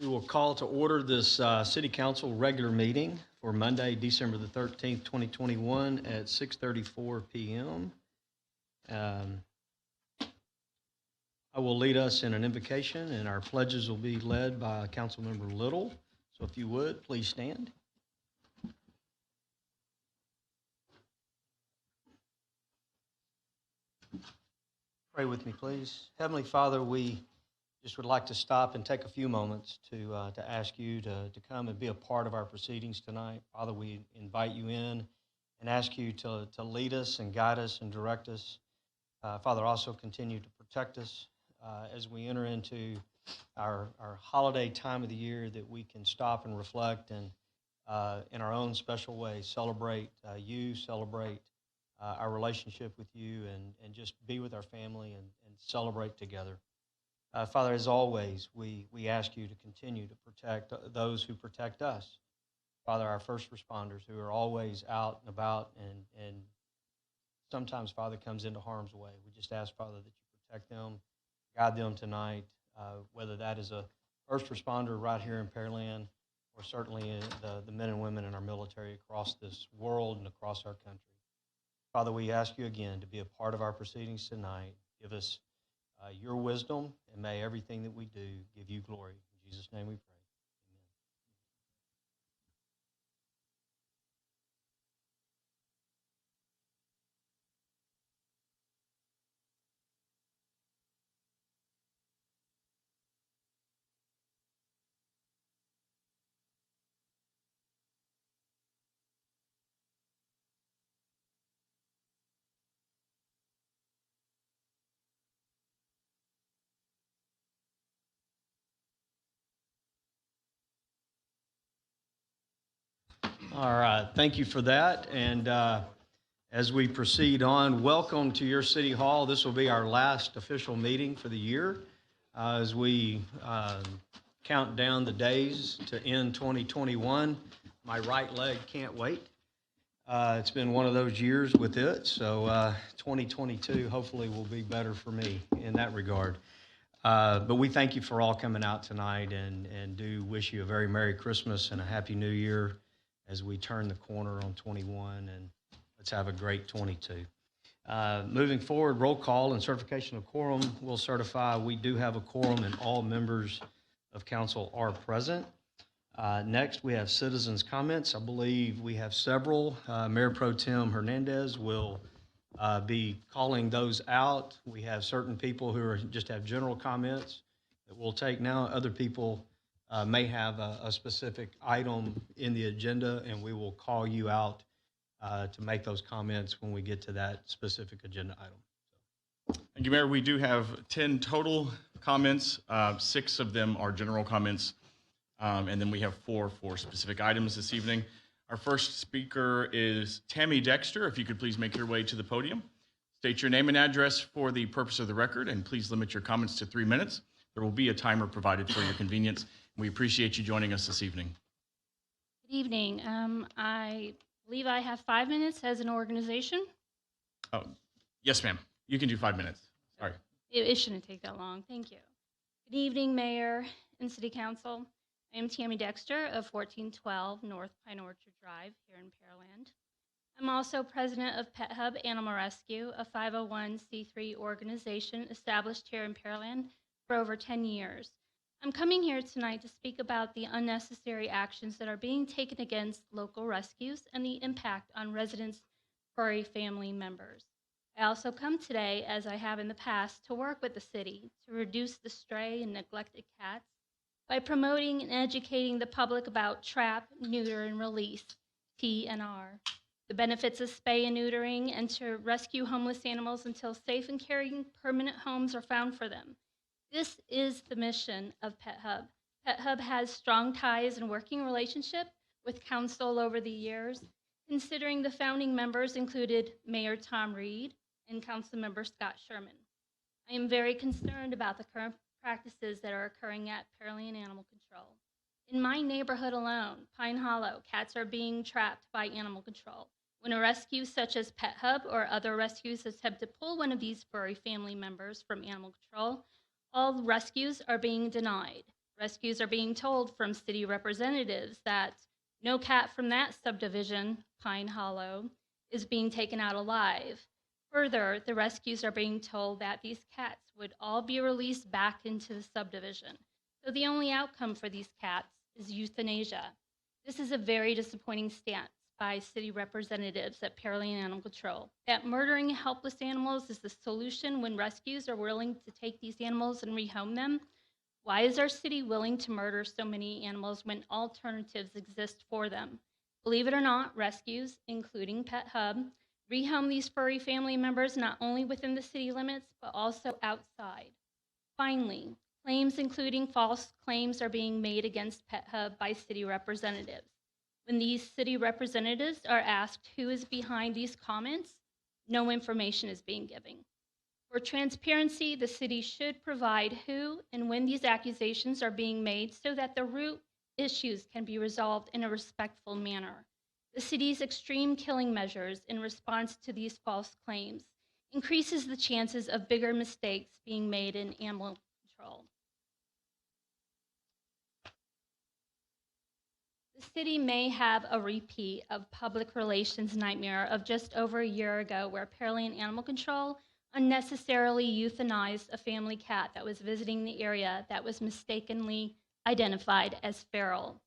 We will call to order this City Council regular meeting for Monday, December the 13th, 2021 at 6:34 p.m. I will lead us in an invocation, and our pledges will be led by Councilmember Little. So if you would, please stand. Pray with me, please. Heavenly Father, we just would like to stop and take a few moments to ask you to come and be a part of our proceedings tonight. Father, we invite you in and ask you to lead us and guide us and direct us. Father, also continue to protect us as we enter into our holiday time of the year, that we can stop and reflect and in our own special way celebrate you, celebrate our relationship with you, and just be with our family and celebrate together. Father, as always, we ask you to continue to protect those who protect us. Father, our first responders who are always out and about and sometimes, Father, comes into harm's way. We just ask, Father, that you protect them, guide them tonight, whether that is a first responder right here in Pearland or certainly the men and women in our military across this world and across our country. Father, we ask you again to be a part of our proceedings tonight. Give us your wisdom, and may everything that we do give you glory. In Jesus' name we pray. All right, thank you for that. And as we proceed on, welcome to your City Hall. This will be our last official meeting for the year as we count down the days to end 2021. My right leg can't wait. It's been one of those years with it, so 2022 hopefully will be better for me in that regard. But we thank you for all coming out tonight and do wish you a very Merry Christmas and a Happy New Year as we turn the corner on 21, and let's have a great 22. Moving forward, roll call and certification of quorum. We'll certify we do have a quorum and all members of council are present. Next, we have citizens' comments. I believe we have several. Mayor Pro Tem Hernandez will be calling those out. We have certain people who just have general comments that we'll take now. Other people may have a specific item in the agenda, and we will call you out to make those comments when we get to that specific agenda item. Thank you, Mayor. We do have 10 total comments. 6 of them are general comments, and then we have 4 for specific items this evening. Our first speaker is Tammy Dexter. If you could please make your way to the podium. State your name and address for the purpose of the record, and please limit your comments to 3 minutes. There will be a timer provided for your convenience. We appreciate you joining us this evening. Good evening. I believe I have 5 minutes as an organization. Oh, yes, ma'am. You can do 5 minutes. Sorry. It shouldn't take that long. Thank you. Good evening, Mayor and City Council. I am Tammy Dexter of 1412 North Pine Orchard Drive here in Pearland. I'm also president of Pet Hub Animal Rescue, a 501c3 organization established here in Pearland for over 10 years. I'm coming here tonight to speak about the unnecessary actions that are being taken against local rescues and the impact on residents' furry family members. I also come today, as I have in the past, to work with the city to reduce the stray and neglected cats by promoting and educating the public about trap, neuter, and release, TNR, the benefits of spay and neutering, and to rescue homeless animals until safe and caring permanent homes are found for them. This is the mission of Pet Hub. Pet Hub has strong ties and working relationship with council over the years, considering the founding members included Mayor Tom Reed and Councilmember Scott Sherman. I am very concerned about the current practices that are occurring at Pearland Animal Control. In my neighborhood alone, Pine Hollow, cats are being trapped by animal control. When a rescue such as Pet Hub or other rescues attempt to pull one of these furry family members from animal control, all rescues are being denied. Rescues are being told from city representatives that no cat from that subdivision, Pine Hollow, is being taken out alive. Further, the rescues are being told that these cats would all be released back into the subdivision. So the only outcome for these cats is euthanasia. This is a very disappointing stance by city representatives at Pearland Animal Control. That murdering helpless animals is the solution when rescues are willing to take these animals and rehome them. Why is our city willing to murder so many animals when alternatives exist for them? Believe it or not, rescues, including Pet Hub, rehome these furry family members not only within the city limits, but also outside. Finally, claims including false claims are being made against Pet Hub by city representatives. When these city representatives are asked who is behind these comments, no information is being given. For transparency, the city should provide who and when these accusations are being made so that the root issues can be resolved in a respectful manner. The city's extreme killing measures in response to these false claims increases the chances of bigger mistakes being made in animal control. The city may have a repeat of public relations nightmare of just over a year ago where Pearland Animal Control unnecessarily euthanized a family cat that was visiting the area that was mistakenly identified as feral.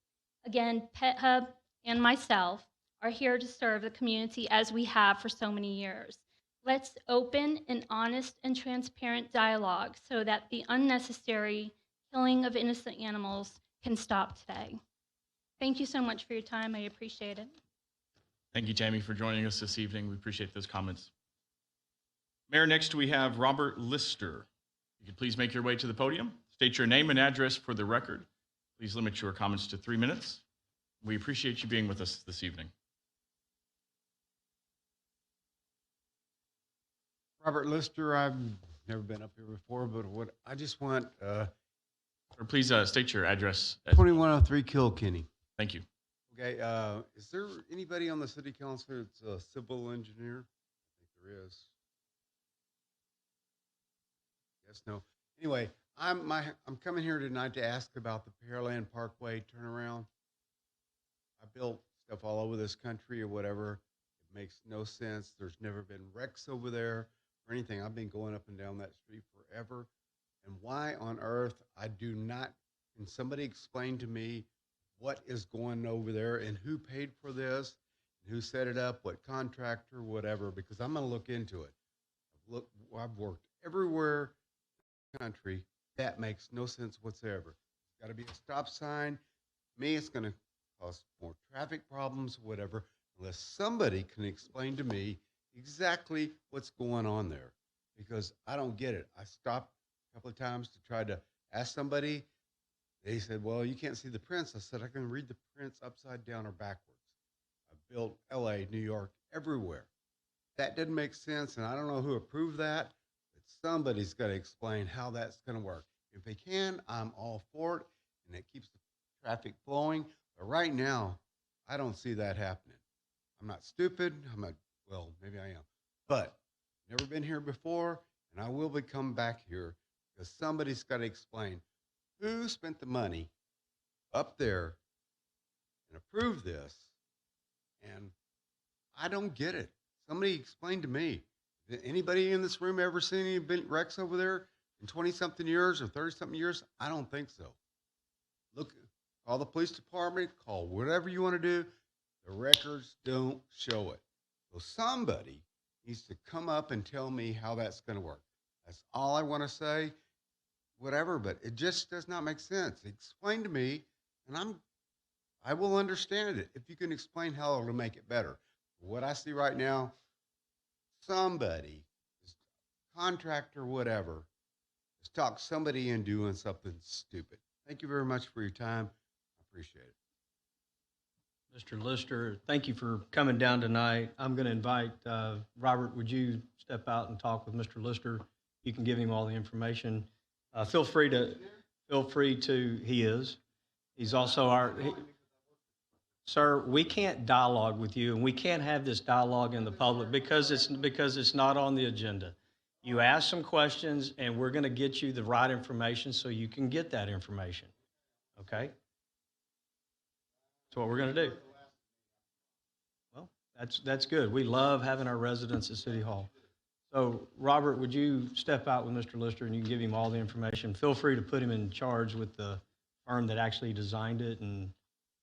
Again, Pet Hub and myself are here to serve the community as we have for so many years. Let's open an honest and transparent dialogue so that the unnecessary killing of innocent animals can stop today. Thank you so much for your time. I appreciate it. Thank you, Tammy, for joining us this evening. We appreciate those comments. Mayor, next we have Robert Lister. You could please make your way to the podium. State your name and address for the record. Please limit your comments to 3 minutes. We appreciate you being with us this evening. Robert Lister, I've never been up here before, but what I just want Or please state your address. 2103 Kilkenny. Thank you. Okay, is there anybody on the city council that's a civil engineer? I think there is. Yes, no. Anyway, I'm coming here tonight to ask about the Pearland Parkway turnaround. I built stuff all over this country or whatever. It makes no sense. There's never been wrecks over there or anything. I've been going up and down that street forever. And why on earth I do not, can somebody explain to me what is going over there and who paid for this, and who set it up, what contractor, whatever, because I'm going to look into it. I've worked everywhere in the country. That makes no sense whatsoever. It's got to be a stop sign. To me, it's going to cause more traffic problems, whatever, unless somebody can explain to me exactly what's going on there, because I don't get it. I stopped a couple of times to try to ask somebody. They said, well, you can't see the prints. I said, I can read the prints upside down or backwards. I built LA, New York, everywhere. That didn't make sense, and I don't know who approved that, but somebody's got to explain how that's going to work. If they can, I'm all for it, and it keeps the traffic flowing. But right now, I don't see that happening. I'm not stupid. Well, maybe I am. But never been here before, and I will be coming back here because somebody's got to explain who spent the money up there and approved this. And I don't get it. Somebody explain to me. Did anybody in this room ever seen any wrecks over there in 20-something years or 30-something years? I don't think so. Look, call the police department, call whatever you want to do. The records don't show it. So somebody needs to come up and tell me how that's going to work. That's all I want to say. Whatever, but it just does not make sense. Explain to me, and I will understand it if you can explain how it'll make it better. What I see right now, somebody, contractor, whatever, has talked somebody into doing something stupid. Thank you very much for your time. I appreciate it. Mr. Lister, thank you for coming down tonight. I'm going to invite Robert, would you step out and talk with Mr. Lister? You can give him all the information. Feel free to, he is. He's also sir, we can't dialogue with you, and we can't have this dialogue in the public because it's not on the agenda. You ask some questions, and we're going to get you the right information so you can get that information. Okay? That's what we're going to do. Well, that's good. We love having our residents at City Hall. So, Robert, would you step out with Mr. Lister and you can give him all the information? Feel free to put him in charge with the firm that actually designed it and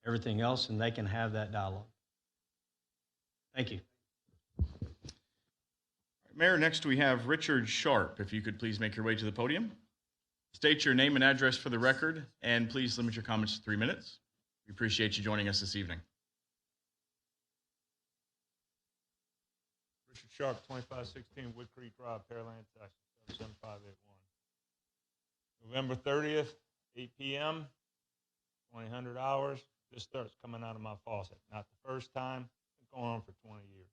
everything else, and they can have that dialogue. Thank you. Mayor, next we have Richard Sharp. If you could please make your way to the podium. State your name and address for the record, and please limit your comments to 3 minutes. We appreciate you joining us this evening. Richard Sharp, 2516 Wood Creek Drive, Pearland, Texas, 77581. November 30th, 8 p.m., 2000 hours. This starts coming out of my faucet. Not the first time. It's been going on for 20 years.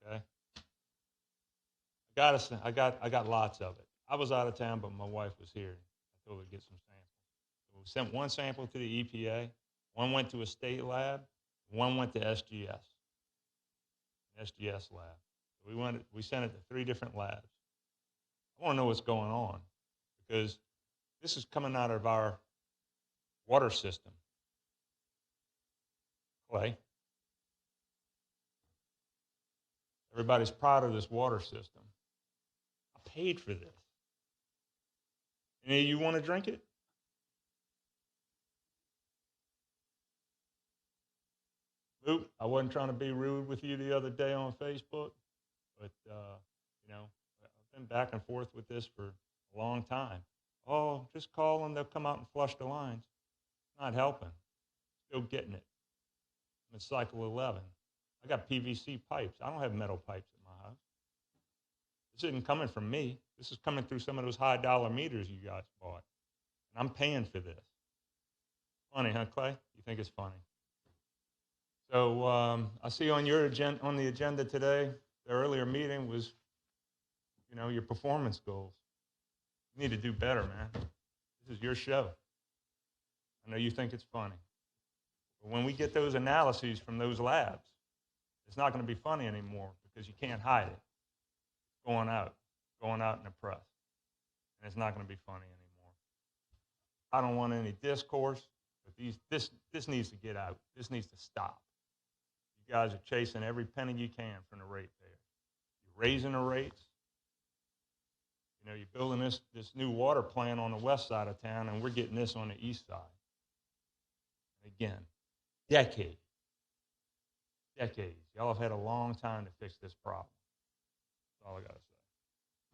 Okay? I got lots of it. I was out of town, but my wife was here. I told her to get some samples. So we sent one sample to the EPA, one went to a state lab, one went to SGS lab. We sent it to 3 different labs. I want to know what's going on because this is coming out of our water system. Clay. Everybody's proud of this water system. I paid for this. Any of you want to drink it? Luke, I wasn't trying to be rude with you the other day on Facebook, but, I've been back and forth with this for a long time. Oh, just call them. They'll come out and flush the lines. Not helping. Still getting it. I'm at cycle 11. I got PVC pipes. I don't have metal pipes in my house. This isn't coming from me. This is coming through some of those high dollar meters you guys bought. And I'm paying for this. Funny, huh, Clay? You think it's funny? So I see on your agenda, on the agenda today, the earlier meeting was, your performance goals. You need to do better, man. This is your show. I know you think it's funny. But when we get those analyses from those labs, it's not going to be funny anymore because you can't hide it. It's going out in the press. And it's not going to be funny anymore. I don't want any discourse, but this needs to get out. This needs to stop. You guys are chasing every penny you can from the ratepayers. You're raising the rates. You're building this new water plant on the west side of town, and we're getting this on the east side. Again, decades. Y'all have had a long time to fix this problem. That's all I got to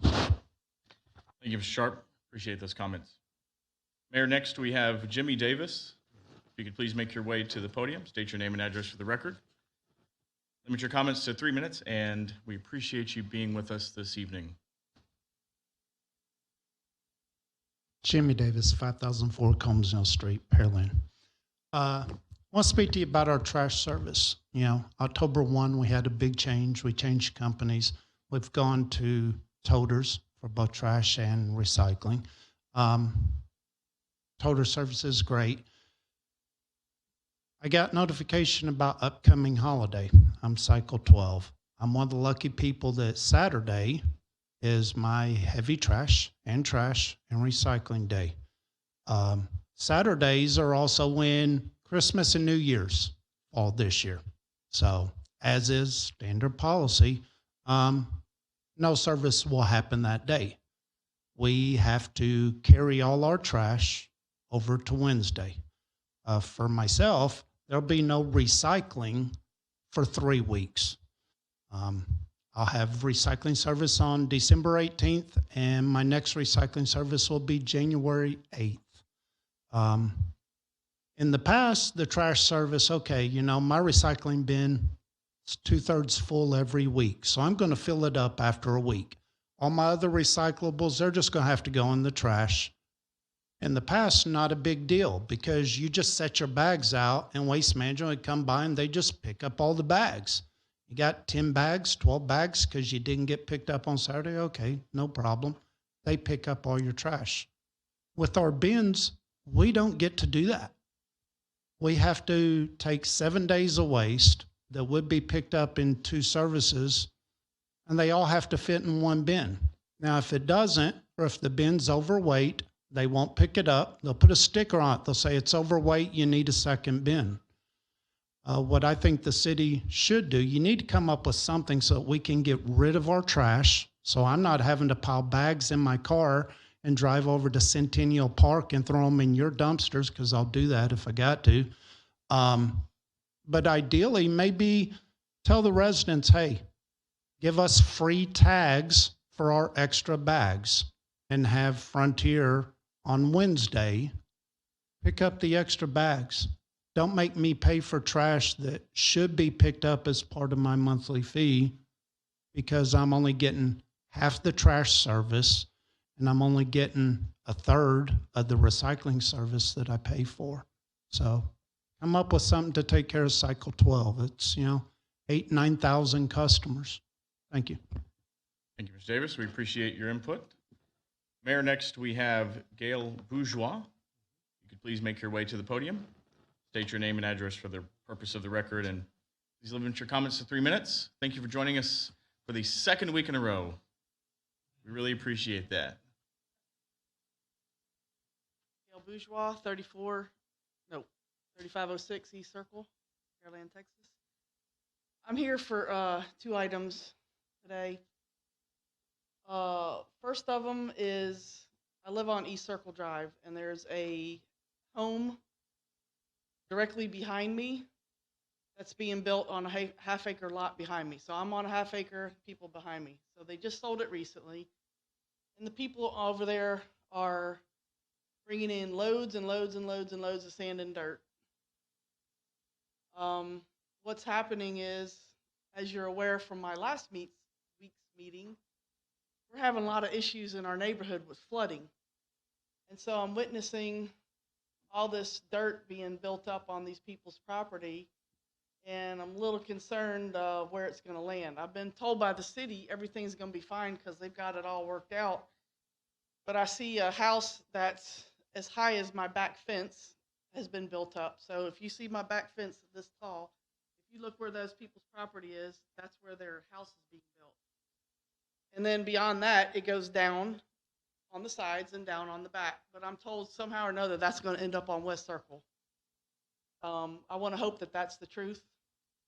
say. Thank you, Mr. Sharp. Appreciate those comments. Mayor, next we have Jimmy Davis. If you could please make your way to the podium, state your name and address for the record. Limit your comments to 3 minutes, and we appreciate you being with us this evening. Jimmy Davis, 5004 Combsville Street, Pearland. I want to speak to you about our trash service. October 1, we had a big change. We changed companies. We've gone to toters for both trash and recycling. Toter service is great. I got notification about upcoming holiday. I'm cycle 12. I'm one of the lucky people that Saturday is my heavy trash and recycling day. Saturdays are also when Christmas and New Year's fall this year. So as is standard policy, no service will happen that day. We have to carry all our trash over to Wednesday. For myself, there'll be no recycling for 3 weeks. I'll have recycling service on December 18th, and my next recycling service will be January 8th. In the past, the trash service, my recycling bin is 2/3 full every week, so I'm going to fill it up after a week. All my other recyclables, they're just going to have to go in the trash. In the past, not a big deal because you just set your bags out and Waste Management would come by and they just pick up all the bags. You got 10 bags, 12 bags because you didn't get picked up on Saturday? Okay, no problem. They pick up all your trash. With our bins, we don't get to do that. We have to take 7 days of waste that would be picked up in 2 services, and they all have to fit in one bin. Now, if it doesn't, or if the bin's overweight, They won't pick it up. They'll put a sticker on it. They'll say it's overweight. You need a second bin. What I think the city should do, you need to come up with something so that we can get rid of our trash. So I'm not having to pile bags in my car and drive over to Centennial Park and throw them in your dumpsters, because I'll do that if I got to. But ideally, maybe tell the residents, hey, give us free tags for our extra bags, and have Frontier on Wednesday pick up the extra bags. Don't make me pay for trash that should be picked up as part of my monthly fee, because I'm only getting half the trash service and I'm only getting a third of the recycling service that I pay for. So come up with something to take care of Cycle 12. It's, 8,000, 9,000 customers. Thank you. Thank you, Mr. Davis. We appreciate your input. Mayor, next we have Gail Bourgeois. You could please make your way to the podium. State your name and address for the purpose of the record, and please limit your comments to 3 minutes. Thank you for joining us for the second week in a row. We really appreciate that. Gail Bourgeois, 3506 East Circle, Pearland, Texas. I'm here for 2 items today. First of them is I live on East Circle Drive, and there's a home directly behind me that's being built on a half-acre lot behind me. So I'm on a half-acre, people behind me. So they just sold it recently, and the people over there are bringing in loads and loads and loads and loads of sand and dirt. What's happening is, as you're aware from my last week's meeting, we're having a lot of issues in our neighborhood with flooding. And so I'm witnessing all this dirt being built up on these people's property, and I'm a little concerned where it's going to land. I've been told by the city everything's going to be fine because they've got it all worked out. But I see a house that's as high as my back fence has been built up. So if you see my back fence this tall, if you look where those people's property is, that's where their house is being built. And then beyond that, it goes down on the sides and down on the back. But I'm told somehow or another that's going to end up on West Circle. I want to hope that that's the truth.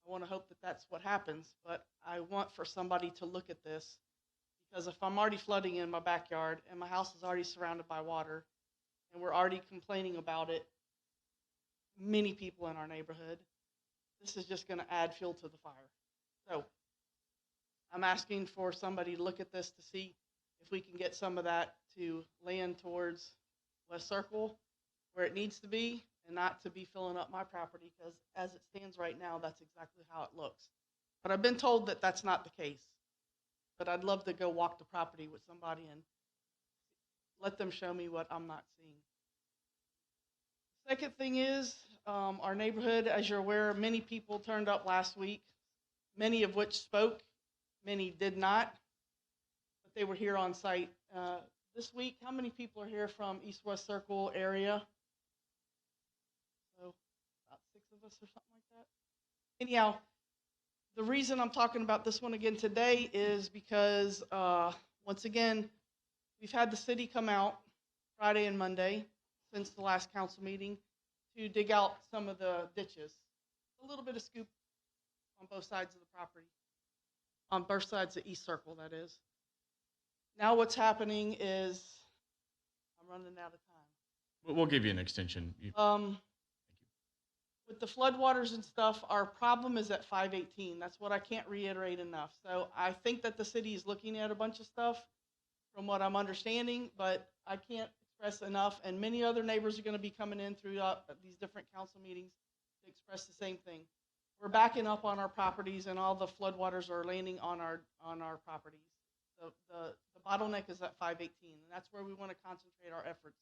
I want to hope that that's what happens. But I want for somebody to look at this, because if I'm already flooding in my backyard and my house is already surrounded by water and we're already complaining about it, many people in our neighborhood, this is just going to add fuel to the fire. So I'm asking for somebody to look at this to see if we can get some of that to land towards West Circle where it needs to be, and not to be filling up my property, because as it stands right now, that's exactly how it looks. But I've been told that that's not the case. But I'd love to go walk the property with somebody and let them show me what I'm not seeing. Second thing is, our neighborhood, as you're aware, many people turned up last week, many of which spoke, many did not, but they were here on site. This week, how many people are here from East-West Circle area? So about 6 of us or something like that. Anyhow, the reason I'm talking about this one again today is because, once again, we've had the city come out Friday and Monday since the last council meeting to dig out some of the ditches. A little bit of scoop on both sides of the property, on both sides of East Circle, that is. Now what's happening is, I'm running out of time. We'll give you an extension. With the floodwaters and stuff, our problem is at 518. That's what I can't reiterate enough. So I think that the city is looking at a bunch of stuff from what I'm understanding, but I can't express enough. And many other neighbors are going to be coming in throughout these different council meetings to express the same thing. We're backing up on our properties, and all the floodwaters are landing on our properties. So the bottleneck is at 518, and that's where we want to concentrate our efforts.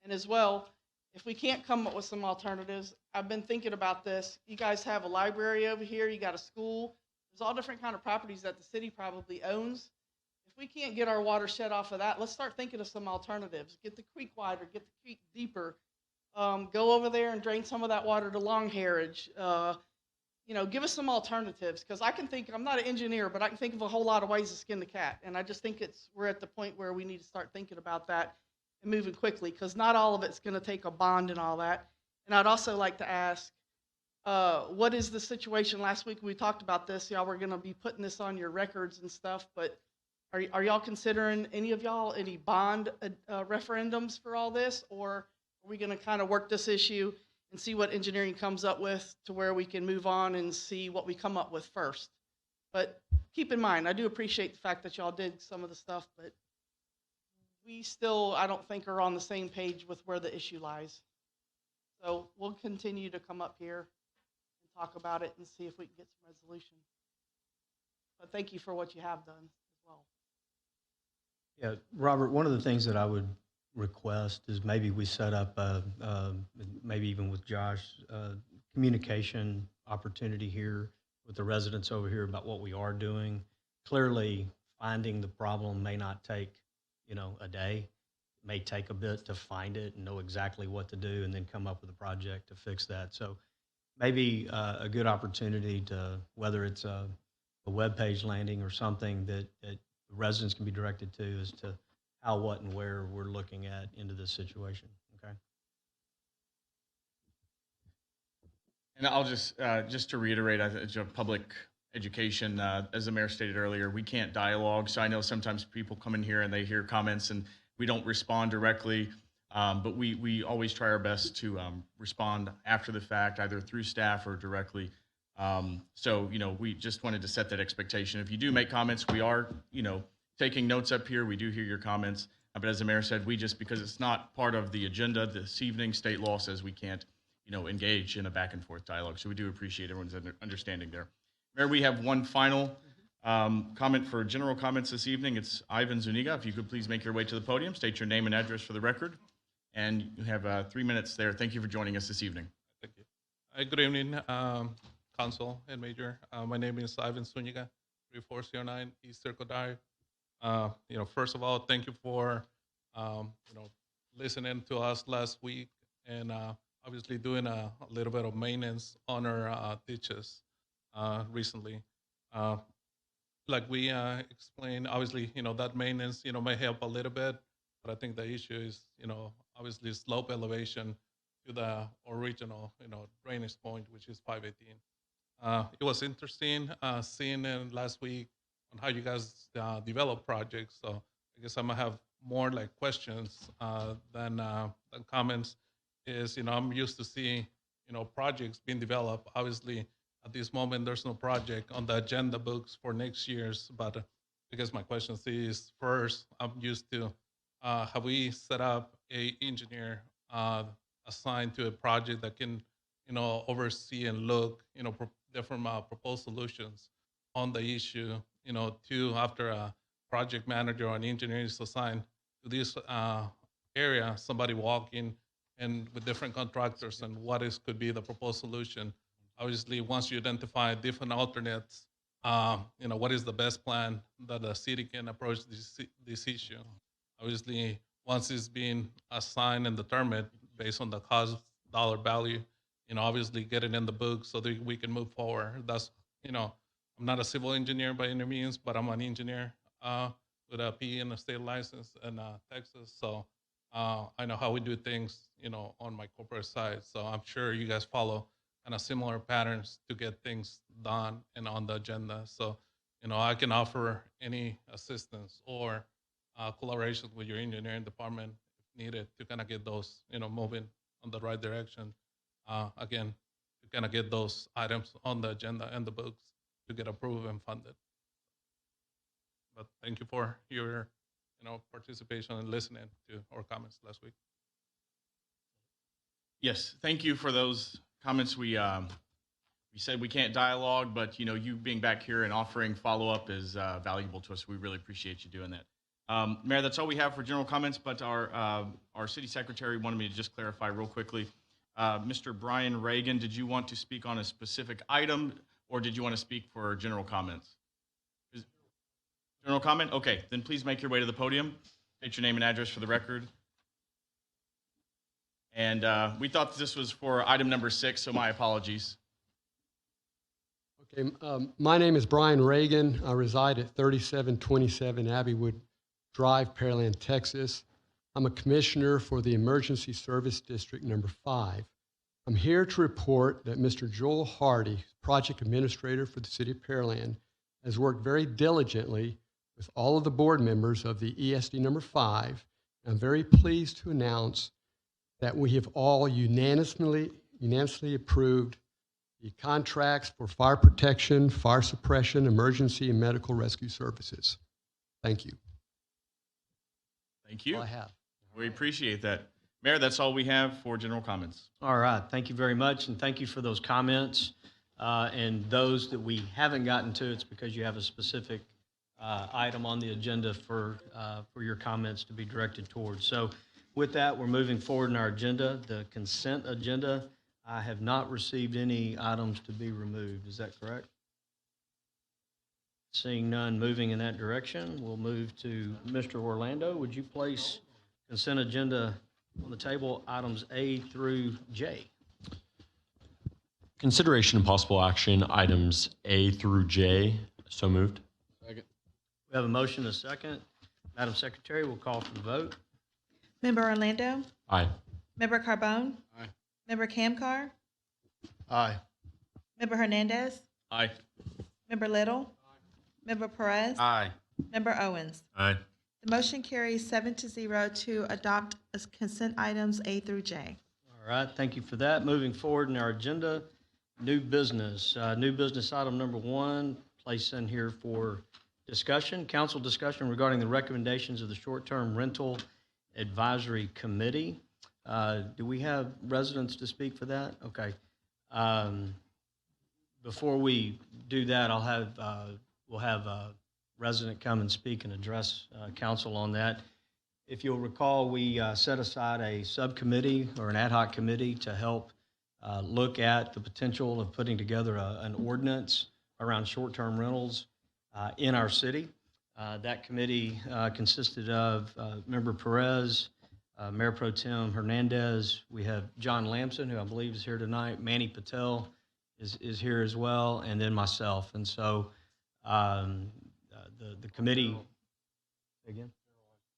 And as well, if we can't come up with some alternatives, I've been thinking about this. You guys have a library over here. You got a school. There's all different kind of properties that the city probably owns. If we can't get our water shed off of that, let's start thinking of some alternatives. Get the creek wider, get the creek deeper. Go over there and drain some of that water to Long Heritage. Give us some alternatives, because I'm not an engineer, but I can think of a whole lot of ways to skin the cat. And I just think we're at the point where we need to start thinking about that and moving quickly, because not all of it's going to take a bond and all that. And I'd also like to ask, what is the situation? Last week we talked about this. Y'all were going to be putting this on your records and stuff, but are y'all considering, any of y'all, any bond referendums for all this? Or are we going to kind of work this issue and see what engineering comes up with to where we can move on and see what we come up with first? But keep in mind, I do appreciate the fact that y'all did some of the stuff, but we still, I don't think, are on the same page with where the issue lies. So we'll continue to come up here and talk about it and see if we can get some resolution. But thank you for what you have done as well. Yeah, Robert, one of the things that I would request is maybe we set up, maybe even with Josh, communication opportunity here with the residents over here about what we are doing. Clearly, finding the problem may not take, a day. It may take a bit to find it and know exactly what to do and then come up with a project to fix that. So maybe a good opportunity to, whether it's a webpage landing or something that the residents can be directed to, as to how, what, and where we're looking at into this situation, okay? And I'll just to reiterate, public education, as the mayor stated earlier, we can't dialogue. So I know sometimes people come in here and they hear comments and we don't respond directly, but we always try our best to respond after the fact, either through staff or directly. So, we just wanted to set that expectation. If you do make comments, we are, taking notes up here. We do hear your comments. But as the mayor said, because it's not part of the agenda this evening, state law says we can't, engage in a back and forth dialogue. So we do appreciate everyone's understanding there. Mayor, we have one final comment for general comments this evening. It's Ivan Zuniga. If you could please make your way to the podium, state your name and address for the record. And you have 3 minutes there. Thank you for joining us this evening. Thank you. Good evening, Council and Major. My name is Ivan Zuniga, 3409 East Circle Drive. First of all, thank you for, listening to us last week and obviously doing a little bit of maintenance on our ditches recently. Like we explained, obviously, that maintenance, may help a little bit, but I think the issue is, obviously slope elevation to the original, drainage point, which is 518. It was interesting seeing last week on how you guys develop projects. So I guess I'm gonna have more like questions than comments. I'm used to seeing, projects being developed. Obviously, at this moment, there's no project on the agenda books for next year's. But I guess my question is, first, I'm used to have we set up a engineer assigned to a project that can, oversee and look, different proposed solutions on the issue. To after a project manager or an engineer is assigned to this area, somebody walking and with different contractors and could be the proposed solution. Obviously, once you identify different alternates, what is the best plan that the city can approach this issue? Obviously, once it's being assigned and determined based on the cost, dollar value, obviously get it in the book so that we can move forward. That's, I'm not a civil engineer by any means, but I'm an engineer with a PE and a state license in Texas. So I know how we do things, on my corporate side. So I'm sure you guys follow kind of similar patterns to get things done and on the agenda. So, I can offer any assistance or collaboration with your engineering department if needed to kind of get those, moving on the right direction. Again, to kind of get those items on the agenda and the books to get approved and funded. But thank you for your, participation and listening to our comments last week. Yes, thank you for those comments. We said we can't dialogue, but you being back here and offering follow-up is valuable to us. We really appreciate you doing that. Mayor, that's all we have for general comments, but our city secretary wanted me to just clarify real quickly. Mr. Brian Reagan, did you want to speak on a specific item, or did you want to speak for general comments? General comment? Okay, then please make your way to the podium. State your name and address for the record. And we thought this was for item number 6, so my apologies. Okay, my name is Brian Reagan. I reside at 3727 Abbeywood Drive, Pearland, Texas. I'm a commissioner for the Emergency Service District number 5. I'm here to report that Mr. Joel Hardy, project administrator for the City of Pearland, has worked very diligently with all of the board members of the ESD number 5. I'm very pleased to announce that we have all unanimously approved the contracts for fire protection, fire suppression, emergency, and medical rescue services. Thank you. Thank you. All I have. We appreciate that. Mayor, that's all we have for general comments. All right, thank you very much, and thank you for those comments. And those that we haven't gotten to, it's because you have a specific item on the agenda for your comments to be directed towards. So with that, we're moving forward in our agenda. The consent agenda, I have not received any items to be removed. Is that correct? Seeing none moving in that direction, we'll move to Mr. Orlando. Would you place consent agenda on the table, items A through J? Consideration and possible action, items A through J. So moved. We have a motion and a second. Madam Secretary, we'll call for the vote. Member Orlando? Aye. Member Carbone? Aye. Member Camcar? Aye. Member Hernandez? Aye. Member Little? Member Perez? Aye. Member Owens? Aye. The motion carries 7-0 to adopt as consent items A through J. All right, thank you for that. Moving forward in our agenda, new business. New business item number 1, placed in here for discussion. Council discussion regarding the recommendations of the Short-Term Rental Advisory Committee. Do we have residents to speak for that? Okay. Before we do that, we'll have a resident come and speak and address council on that. If you'll recall, we set aside a subcommittee or an ad hoc committee to help look at the potential of putting together an ordinance around short-term rentals in our city. That committee consisted of Member Perez, Mayor Pro Tem Hernandez. We have John Lamson, who I believe is here tonight. Manny Patel is here as well, and then myself. And so the committee, again?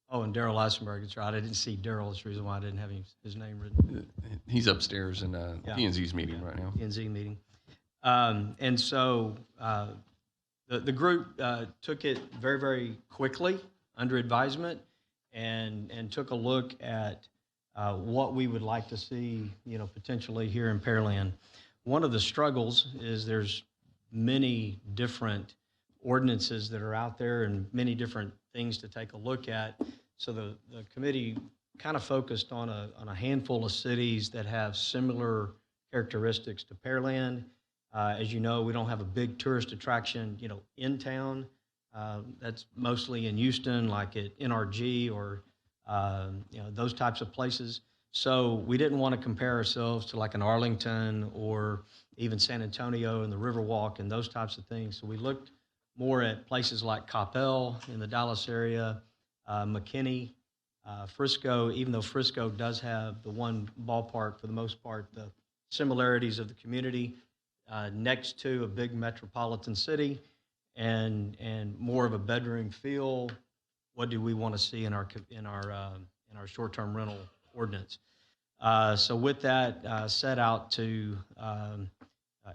Oh, and Daryl Eisenberg, that's right. I didn't see Daryl. That's the reason why I didn't have his name written. He's upstairs in Yeah. P&Z's meeting right now. P&Z meeting. And so the group took it very, very quickly under advisement and took a look at what we would like to see, potentially here in Pearland. One of the struggles is there's many different ordinances that are out there and many different things to take a look at. So the committee kind of focused on a handful of cities that have similar characteristics to Pearland. As you know, we don't have a big tourist attraction, in town. That's mostly in Houston, like at NRG or, those types of places. So we didn't want to compare ourselves to like an Arlington or even San Antonio and the Riverwalk and those types of things. So we looked more at places like Coppell in the Dallas area, McKinney, Frisco, even though Frisco does have the one ballpark for the most part, the similarities of the community next to a big metropolitan city and more of a bedroom feel. What do we want to see in our short-term rental ordinance? So with that, set out to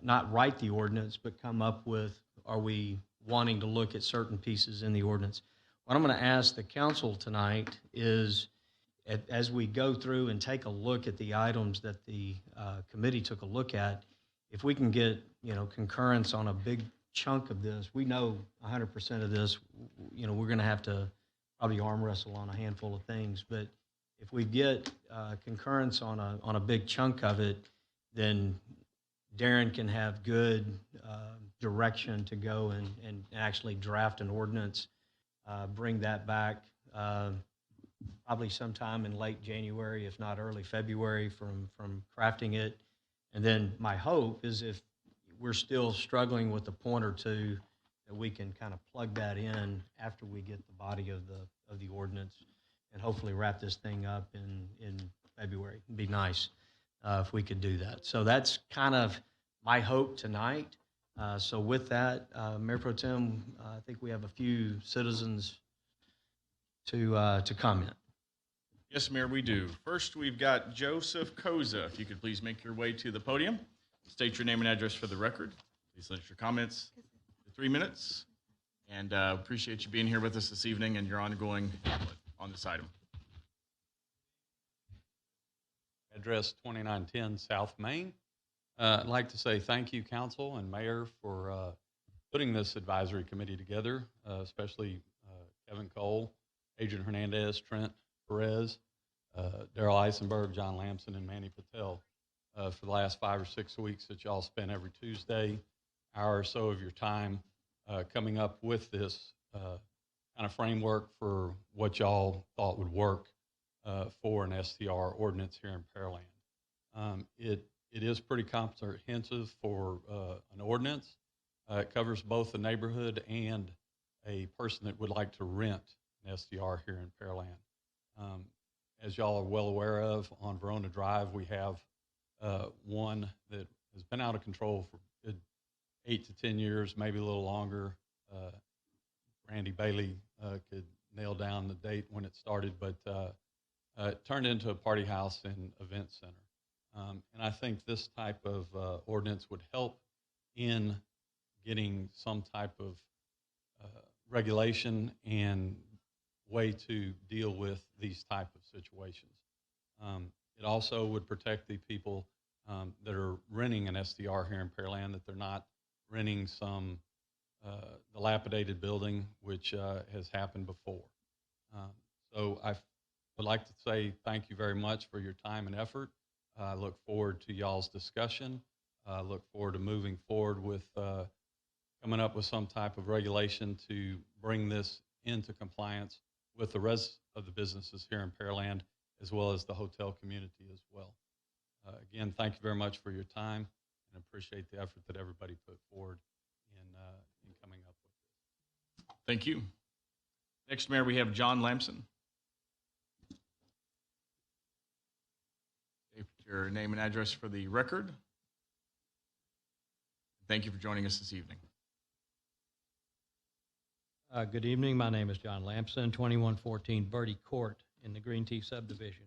not write the ordinance, but come up with, are we wanting to look at certain pieces in the ordinance? What I'm going to ask the council tonight is, as we go through and take a look at the items that the committee took a look at, if we can get, concurrence on a big chunk of this, we know 100% of this, we're going to have to probably arm wrestle on a handful of things. But if we get concurrence on a big chunk of it, then Darren can have good direction to go and actually draft an ordinance, bring that back probably sometime in late January, if not early February, from crafting it. And then my hope is if we're still struggling with a point or two, that we can kind of plug that in after we get the body of the ordinance and hopefully wrap this thing up in February. It'd be nice if we could do that. So that's kind of my hope tonight. So with that, Mayor Pro Tem, I think we have a few citizens to comment. Yes, Mayor, we do. First, we've got Joseph Koza. If you could please make your way to the podium. State your name and address for the record. Please limit your comments to 3 minutes. And appreciate you being here with us this evening and your ongoing input on this item. Address 2910 South Main. I'd like to say thank you, Council and Mayor, for putting this advisory committee together, especially Kevin Cole, Adrian Hernandez, Trent Perez, Daryl Eisenberg, John Lamson, and Manny Patel for the last 5 or 6 weeks that y'all spent every Tuesday, hour or so of your time coming up with this kind of framework for what y'all thought would work for an STR ordinance here in Pearland. It is pretty comprehensive for an ordinance. It covers both the neighborhood and a person that would like to rent an STR here in Pearland. As y'all are well aware of, on Verona Drive, we have one that has been out of control for good 8 to 10 years, maybe a little longer. Randy Bailey could nail down the date when it started, but it turned into a party house and event center. And I think this type of ordinance would help in getting some type of regulation and way to deal with these type of situations. It also would protect the people that are renting an STR here in Pearland, that they're not renting some dilapidated building, which has happened before. So I would like to say thank you very much for your time and effort. I look forward to y'all's discussion. I look forward to moving forward with coming up with some type of regulation to bring this into compliance with the rest of the businesses here in Pearland, as well as the hotel community as well. Again, thank you very much for your time, and appreciate the effort that everybody put forward in coming up with this. Thank you. Next, Mayor, we have John Lamson. State your name and address for the record. Thank you for joining us this evening. Good evening. My name is John Lamson, 2114 Birdie Court in the Green Tea subdivision.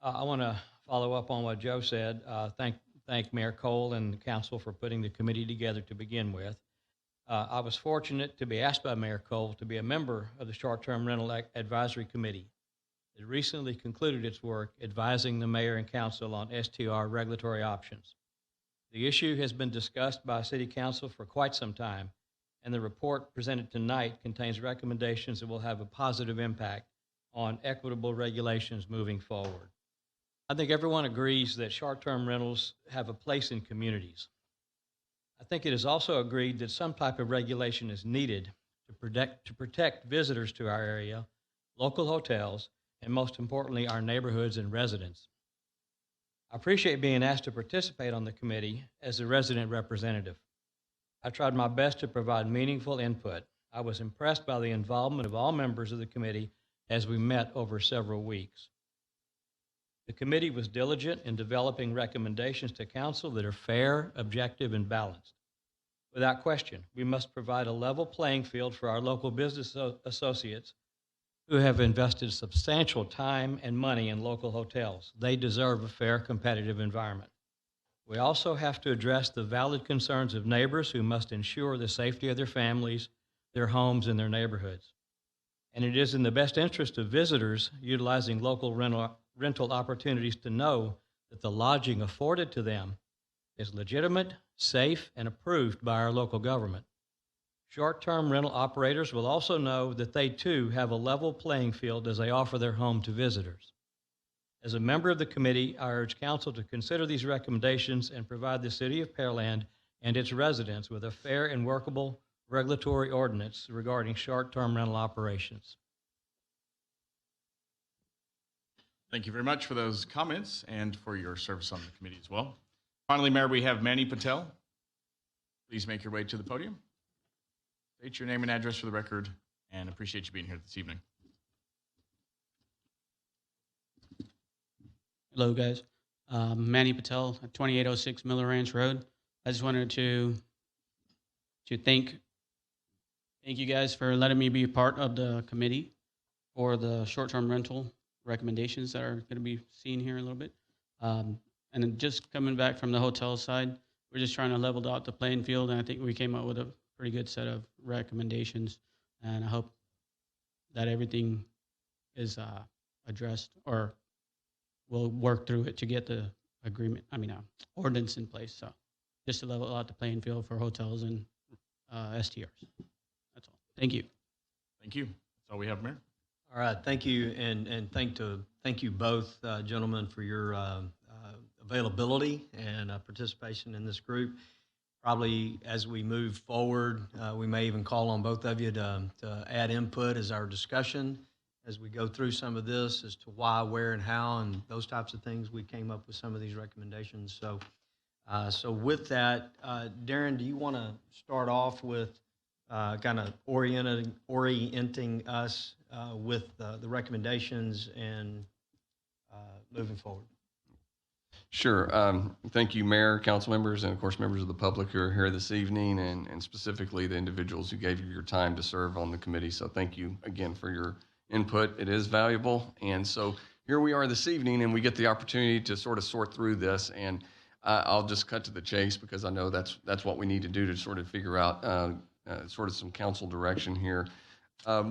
I want to follow up on what Joe said. Thank Mayor Cole and the council for putting the committee together to begin with. I was fortunate to be asked by Mayor Cole to be a member of the Short-Term Rental Advisory Committee. It recently concluded its work advising the mayor and council on STR regulatory options. The issue has been discussed by City Council for quite some time, and the report presented tonight contains recommendations that will have a positive impact on equitable regulations moving forward. I think everyone agrees that short-term rentals have a place in communities. I think it is also agreed that some type of regulation is needed to protect visitors to our area, local hotels, and most importantly, our neighborhoods and residents. I appreciate being asked to participate on the committee as a resident representative. I tried my best to provide meaningful input. I was impressed by the involvement of all members of the committee as we met over several weeks. The committee was diligent in developing recommendations to council that are fair, objective, and balanced. Without question, we must provide a level playing field for our local business associates who have invested substantial time and money in local hotels. They deserve a fair, competitive environment. We also have to address the valid concerns of neighbors who must ensure the safety of their families, their homes, and their neighborhoods. And it is in the best interest of visitors utilizing local rental opportunities to know that the lodging afforded to them is legitimate, safe, and approved by our local government. Short-term rental operators will also know that they too have a level playing field as they offer their home to visitors. As a member of the committee, I urge council to consider these recommendations and provide the City of Pearland and its residents with a fair and workable regulatory ordinance regarding short-term rental operations. Thank you very much for those comments and for your service on the committee as well. Finally, Mayor, we have Manny Patel. Please make your way to the podium. State your name and address for the record, and appreciate you being here this evening. Hello, guys. Manny Patel, 2806 Miller Ranch Road. I just wanted to thank you guys for letting me be a part of the committee for the short-term rental recommendations that are going to be seen here in a little bit. And then just coming back from the hotel side, we're just trying to level out the playing field, and I think we came up with a pretty good set of recommendations, and I hope that everything is addressed, or we'll work through it to get the ordinance in place. So just to level out the playing field for hotels and STRs. That's all. Thank you. Thank you. That's all we have, Mayor. All right, thank you, and thank you both, gentlemen, for your availability and participation in this group. Probably as we move forward, we may even call on both of you to add input as our discussion as we go through some of this as to why, where, and how, and those types of things. We came up with some of these recommendations. So with that, Darren, do you want to start off with kind of orienting us with the recommendations and moving forward? Sure. Thank you, Mayor, council members, and of course, members of the public who are here this evening, and specifically the individuals who gave you your time to serve on the committee. So thank you again for your input. It is valuable. And so here we are this evening, and we get the opportunity to sort of sort through this. And I'll just cut to the chase because I know that's what we need to do to sort of figure out sort of some council direction here.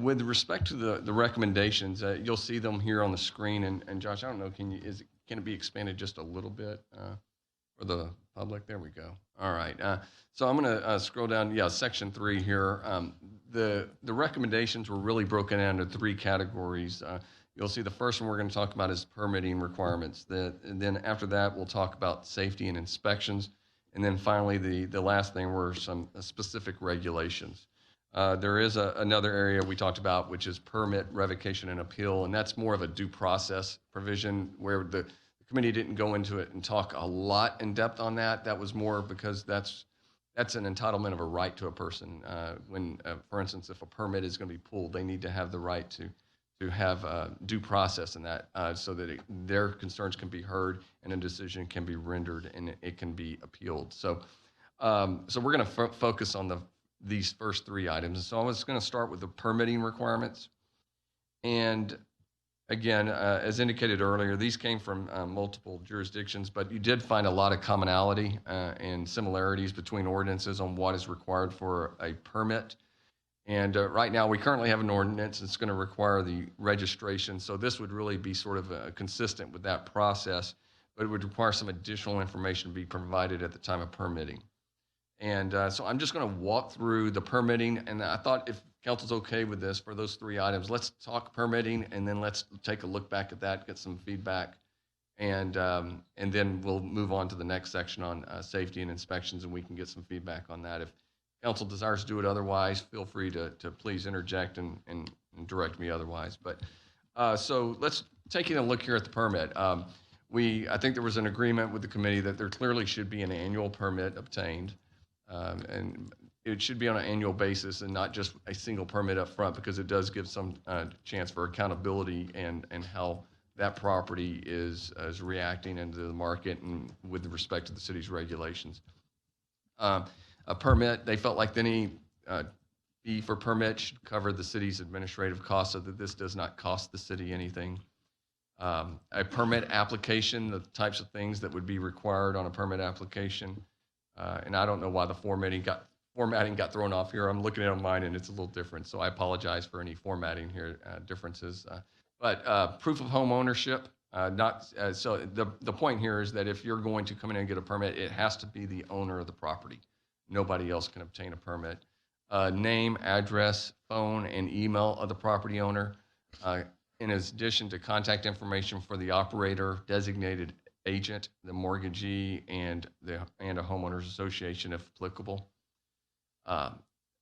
With respect to the recommendations, you'll see them here on the screen. And Josh, I don't know, can it be expanded just a little bit for the public? There we go. All right. So I'm going to scroll down. Yeah, section 3 here. The recommendations were really broken down into 3 categories. You'll see the first one we're going to talk about is permitting requirements. And then after that, we'll talk about safety and inspections. And then finally, the last thing were some specific regulations. There is another area we talked about, which is permit, revocation, and appeal, and that's more of a due process provision where the committee didn't go into it and talk a lot in depth on that. That was more because that's an entitlement of a right to a person. When, for instance, if a permit is going to be pulled, they need to have the right to have due process in that so that their concerns can be heard and a decision can be rendered and it can be appealed. So we're going to focus on these first 3 items. So I was going to start with the permitting requirements. And again, as indicated earlier, these came from multiple jurisdictions, but you did find a lot of commonality and similarities between ordinances on what is required for a permit. And right now, we currently have an ordinance that's going to require the registration. So this would really be sort of consistent with that process, but it would require some additional information to be provided at the time of permitting. And so I'm just going to walk through the permitting. And I thought if council's okay with this for those 3 items, let's talk permitting, and then let's take a look back at that, get some feedback. And then we'll move on to the next section on safety and inspections, and we can get some feedback on that. If council desires to do it otherwise, feel free to please interject and direct me otherwise. But so let's take a look here at the permit. I think there was an agreement with the committee that there clearly should be an annual permit obtained. And it should be on an annual basis and not just a single permit up front, because it does give some chance for accountability and how that property is reacting into the market and with respect to the city's regulations. A permit, they felt like any fee for permit should cover the city's administrative costs so that this does not cost the city anything. A permit application, the types of things that would be required on a permit application. And I don't know why the formatting got thrown off here. I'm looking at it on mine and it's a little different. So I apologize for any formatting here differences. But proof of home ownership, so the point here is that if you're going to come in and get a permit, it has to be the owner of the property. Nobody else can obtain a permit. Name, address, phone, and email of the property owner. In addition to contact information for the operator, designated agent, the mortgagee, and a homeowners association if applicable.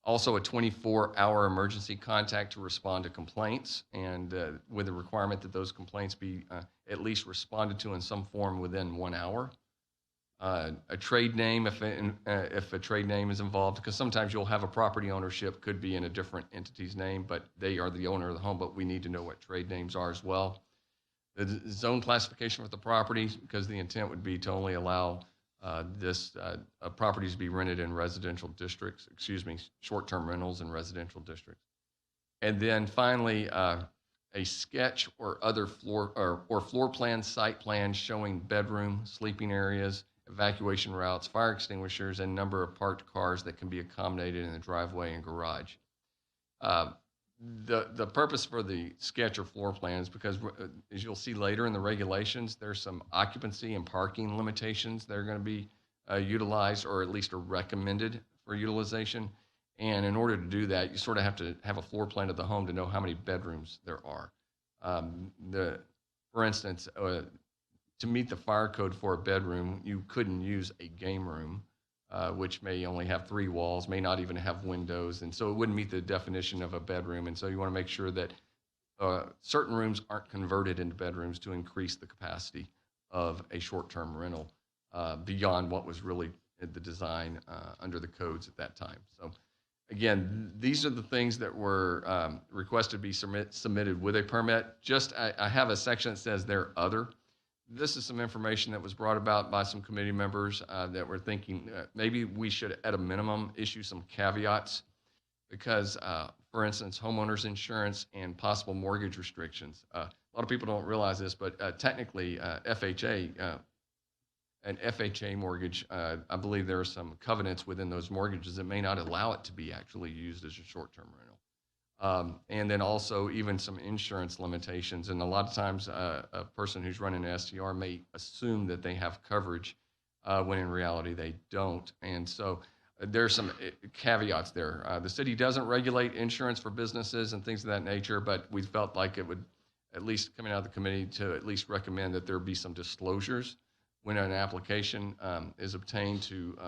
Also a 24-hour emergency contact to respond to complaints, and with the requirement that those complaints be at least responded to in some form within 1 hour. A trade name if a trade name is involved, because sometimes you'll have a property ownership could be in a different entity's name, but they are the owner of the home, but we need to know what trade names are as well. The zone classification for the property, because the intent would be to only allow properties to be rented in residential districts, short-term rentals in residential districts. And then finally, a sketch or other floor plan, site plans showing bedroom, sleeping areas, evacuation routes, fire extinguishers, and number of parked cars that can be accommodated in the driveway and garage. The purpose for the sketch or floor plan is because, as you'll see later in the regulations, there's some occupancy and parking limitations that are going to be utilized, or at least are recommended for utilization. And in order to do that, you sort of have to have a floor plan of the home to know how many bedrooms there are. For instance, to meet the fire code for a bedroom, you couldn't use a game room, which may only have 3 walls, may not even have windows, and so it wouldn't meet the definition of a bedroom. And so you want to make sure that certain rooms aren't converted into bedrooms to increase the capacity of a short-term rental beyond what was really the design under the codes at that time. So again, these are the things that were requested to be submitted with a permit. I have a section that says "there other." This is some information that was brought about by some committee members that were thinking maybe we should, at a minimum, issue some caveats because, for instance, homeowners insurance and possible mortgage restrictions. A lot of people don't realize this, but technically, an FHA mortgage, I believe there are some covenants within those mortgages that may not allow it to be actually used as a short-term rental. And then also even some insurance limitations. And a lot of times a person who's running an STR may assume that they have coverage when in reality they don't. And so there's some caveats there. The city doesn't regulate insurance for businesses and things of that nature, but we felt like it would, at least coming out of the committee, to at least recommend that there be some disclosures when an application is obtained to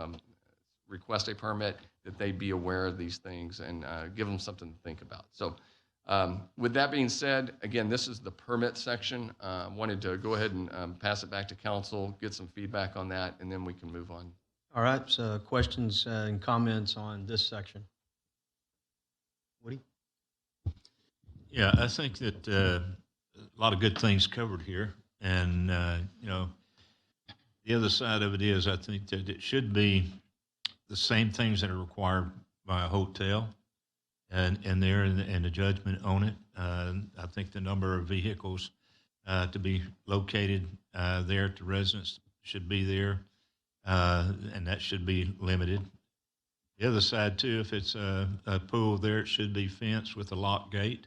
request a permit, that they be aware of these things and give them something to think about. So with that being said, again, this is the permit section. Wanted to go ahead and pass it back to council, get some feedback on that, and then we can move on. All right, so questions and comments on this section? Woody? Yeah, I think that a lot of good things covered here. And, the other side of it is I think that it should be the same things that are required by a hotel and the judgment on it. I think the number of vehicles to be located there at the residence should be there, and that should be limited. The other side too, if it's a pool there, it should be fenced with a lock gate,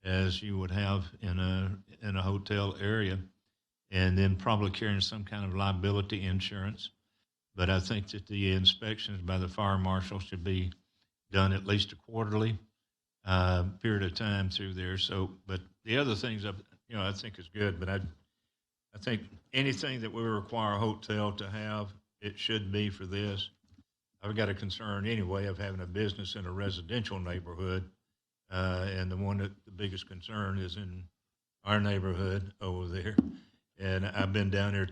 as you would have in a hotel area, and then probably carrying some kind of liability insurance. But I think that the inspections by the fire marshal should be done at least a quarterly period of time through there. So, but the other things I think is good. But I think anything that we require a hotel to have, it should be for this. I've got a concern anyway of having a business in a residential neighborhood, and the biggest concern is in our neighborhood over there. And I've been down there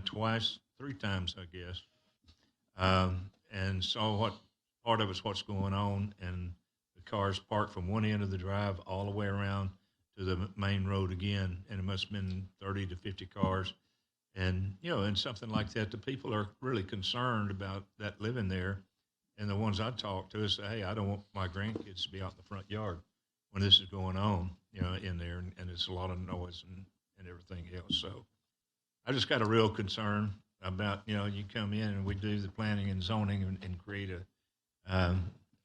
3 times, I guess. And saw what part of it's what's going on, and the cars parked from one end of the drive all the way around to the main road again, and it must have been 30 to 50 cars. And, in something like that, the people are really concerned about that living there. And the ones I talk to say, hey, I don't want my grandkids to be out in the front yard when this is going on, in there, and it's a lot of noise and everything else. So I just got a real concern about, you come in and we do the planning and zoning and create a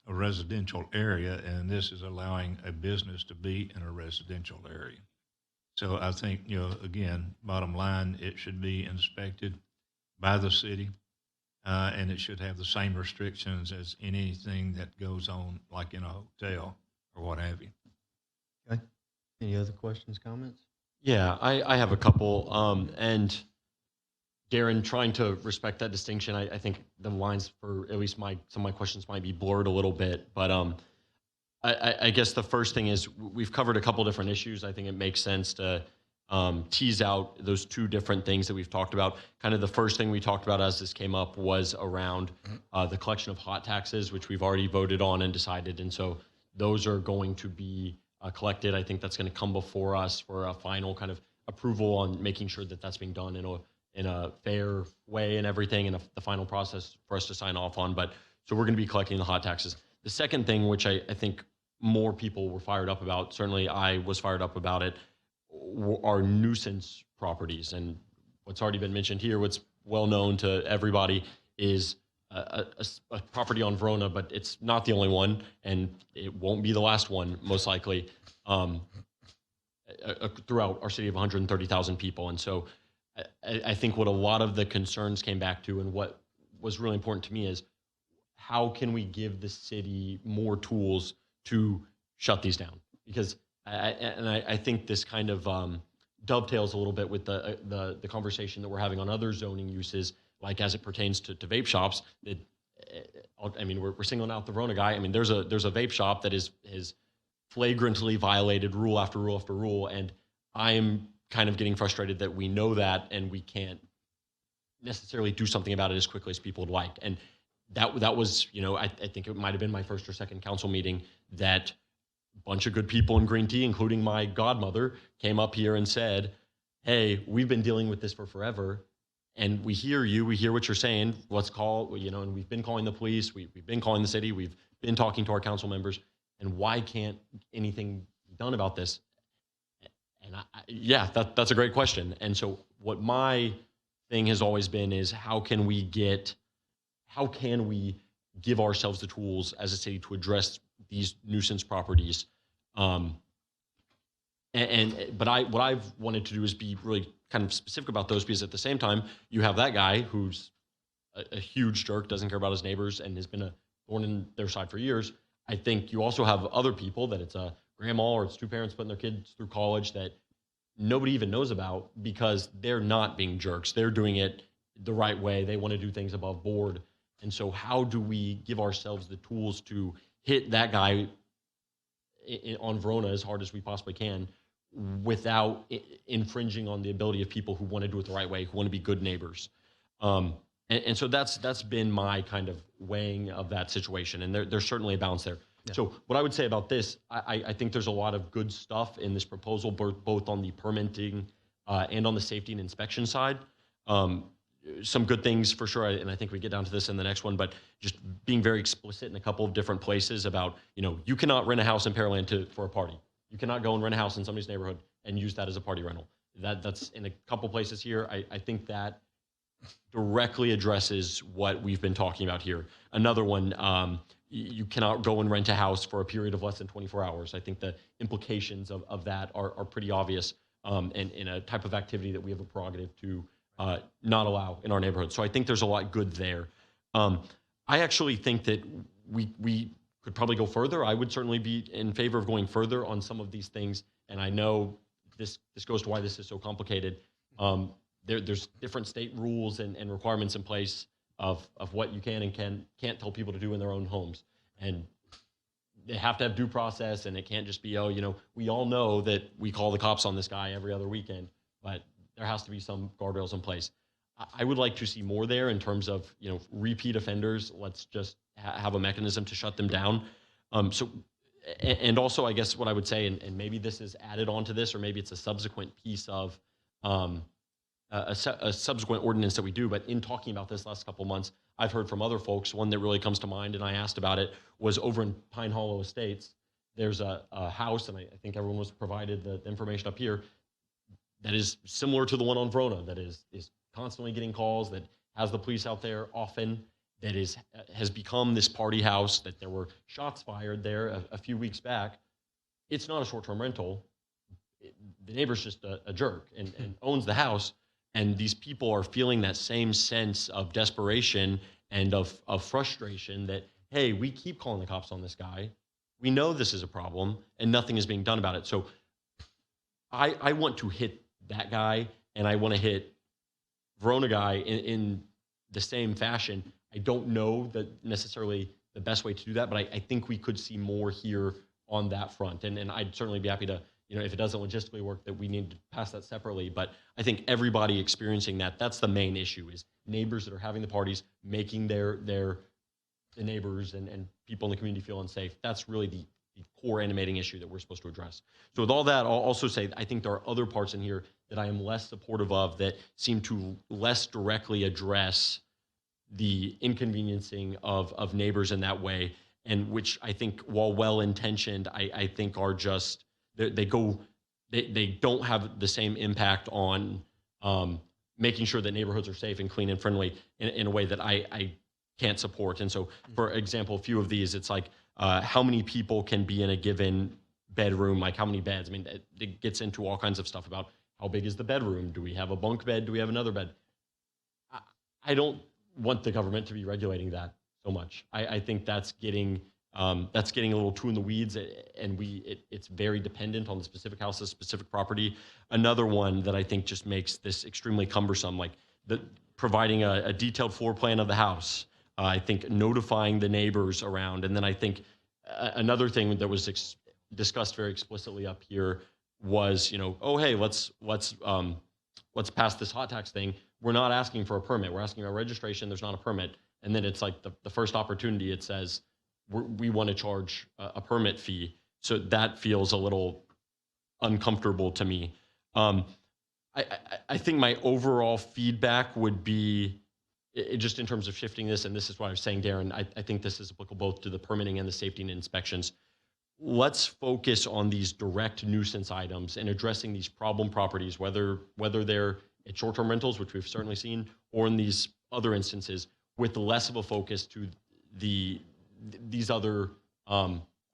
residential area, and this is allowing a business to be in a residential area. So I think, again, bottom line, it should be inspected by the city, and it should have the same restrictions as anything that goes on, like in a hotel or what have you. Okay. Any other questions, comments? Yeah, I have a couple. And Darren, trying to respect that distinction, I think the lines for at least some of my questions might be blurred a little bit. But I guess the first thing is we've covered a couple different issues. I think it makes sense to tease out those 2 different things that we've talked about. Kind of the first thing we talked about as this came up was around the collection of hot taxes, which we've already voted on and decided. And so those are going to be collected. I think that's going to come before us for a final kind of approval on making sure that that's being done in a fair way and everything, and the final process for us to sign off on. But so we're going to be collecting the hot taxes. The second thing, which I think more people were fired up about, certainly I was fired up about it, are nuisance properties. And what's already been mentioned here, what's well known to everybody, is a property on Verona, but it's not the only one, and it won't be the last one, most likely, throughout our city of 130,000 people. And so I think what a lot of the concerns came back to, and what was really important to me, is how can we give the city more tools to shut these down? Because I think this kind of dovetails a little bit with the conversation that we're having on other zoning uses, like as it pertains to vape shops. I mean, we're singling out the Verona guy. I mean, there's a vape shop that is flagrantly violated rule after rule after rule, and I'm kind of getting frustrated that we know that and we can't necessarily do something about it as quickly as people would like. And that was, you know, I think it might have been my first or second council meeting that a bunch of good people in Green Tea, including my godmother, came up here and said, hey, we've been dealing with this for forever, and we hear you, we hear what you're saying, let's call, you know, and we've been calling the police, we've been calling the city, we've been talking to our council members, and why can't anything be done about this? And that's a great question. And so what my thing has always been is how can we give ourselves the tools as a city to address these nuisance properties? But what I've wanted to do is be really kind of specific about those, because at the same time, you have that guy who's a huge jerk, doesn't care about his neighbors, and has been a thorn in their side for years. I think you also have other people that it's a grandma or it's two parents putting their kids through college that nobody even knows about because they're not being jerks. They're doing it the right way. They want to do things above board. And so how do we give ourselves the tools to hit that guy on Verona as hard as we possibly can without infringing on the ability of people who want to do it the right way, who want to be good neighbors? And so that's been my kind of weighing of that situation. And there's certainly a balance there. Yeah. So what I would say about this, I think there's a lot of good stuff in this proposal, both on the permitting and on the safety and inspection side. Some good things for sure, and I think we get down to this in the next one, but just being very explicit in a couple of different places about, you know, you cannot rent a house in Pearland for a party. You cannot go and rent a house in somebody's neighborhood and use that as a party rental. That's in a couple places here. I think that directly addresses what we've been talking about here. Another one, you cannot go and rent a house for a period of less than 24 hours. I think the implications of that are pretty obvious, and in a type of activity that we have a prerogative to not allow in our neighborhood. So I think there's a lot good there. I actually think that we could probably go further. I would certainly be in favor of going further on some of these things. And I know this goes to why this is so complicated. There's different state rules and requirements in place of what you can and can't tell people to do in their own homes. And they have to have due process, and it can't just be, oh, you know, we all know that we call the cops on this guy every other weekend, but there has to be some guardrails in place. I would like to see more there in terms of, you know, repeat offenders. Let's just have a mechanism to shut them down. And also, I guess what I would say, and maybe this is added onto this, or maybe it's a subsequent piece of a subsequent ordinance that we do, but in talking about this last couple of months, I've heard from other folks, one that really comes to mind, and I asked about it, was over in Pine Hollow Estates. There's a house, and I think everyone was provided the information up here, that is similar to the one on Verona, that is constantly getting calls, that has the police out there often, that has become this party house, that there were shots fired there a few weeks back. It's not a short-term rental. The neighbor's just a jerk and owns the house, and these people are feeling that same sense of desperation and of frustration that, hey, we keep calling the cops on this guy. We know this is a problem, and nothing is being done about it. So I want to hit that guy, and I want to hit Verona guy in the same fashion. I don't know that necessarily the best way to do that, but I think we could see more here on that front. And I'd certainly be happy to, you know, if it doesn't logistically work, that we need to pass that separately. But I think everybody experiencing that's the main issue, is neighbors that are having the parties, making the neighbors and people in the community feel unsafe. That's really the core animating issue that we're supposed to address. So with all that, I'll also say I think there are other parts in here that I am less supportive of that seem to less directly address the inconveniencing of neighbors in that way. and which I think, while well-intentioned, I think are just, they don't have the same impact on making sure that neighborhoods are safe and clean and friendly in a way that I can't support. And so, for example, a few of these, it's like how many people can be in a given bedroom, like how many beds. I mean, it gets into all kinds of stuff about how big is the bedroom? Do we have a bunk bed? Do we have another bed? I don't want the government to be regulating that so much. I think that's getting a little too in the weeds, and it's very dependent on the specific house, the specific property. Another one that I think just makes this extremely cumbersome, like providing a detailed floor plan of the house. I think notifying the neighbors around, and then I think another thing that was discussed very explicitly up here was, oh hey, let's pass this hot tax thing. We're not asking for a permit. We're asking for a registration. There's not a permit. And then it's like the first opportunity, it says, we want to charge a permit fee. So that feels a little uncomfortable to me. I think my overall feedback would be, just in terms of shifting this, and this is what I was saying, Darren, I think this is applicable both to the permitting and the safety and inspections. Let's focus on these direct nuisance items and addressing these problem properties, whether they're at short-term rentals, which we've certainly seen, or in these other instances, with less of a focus to these other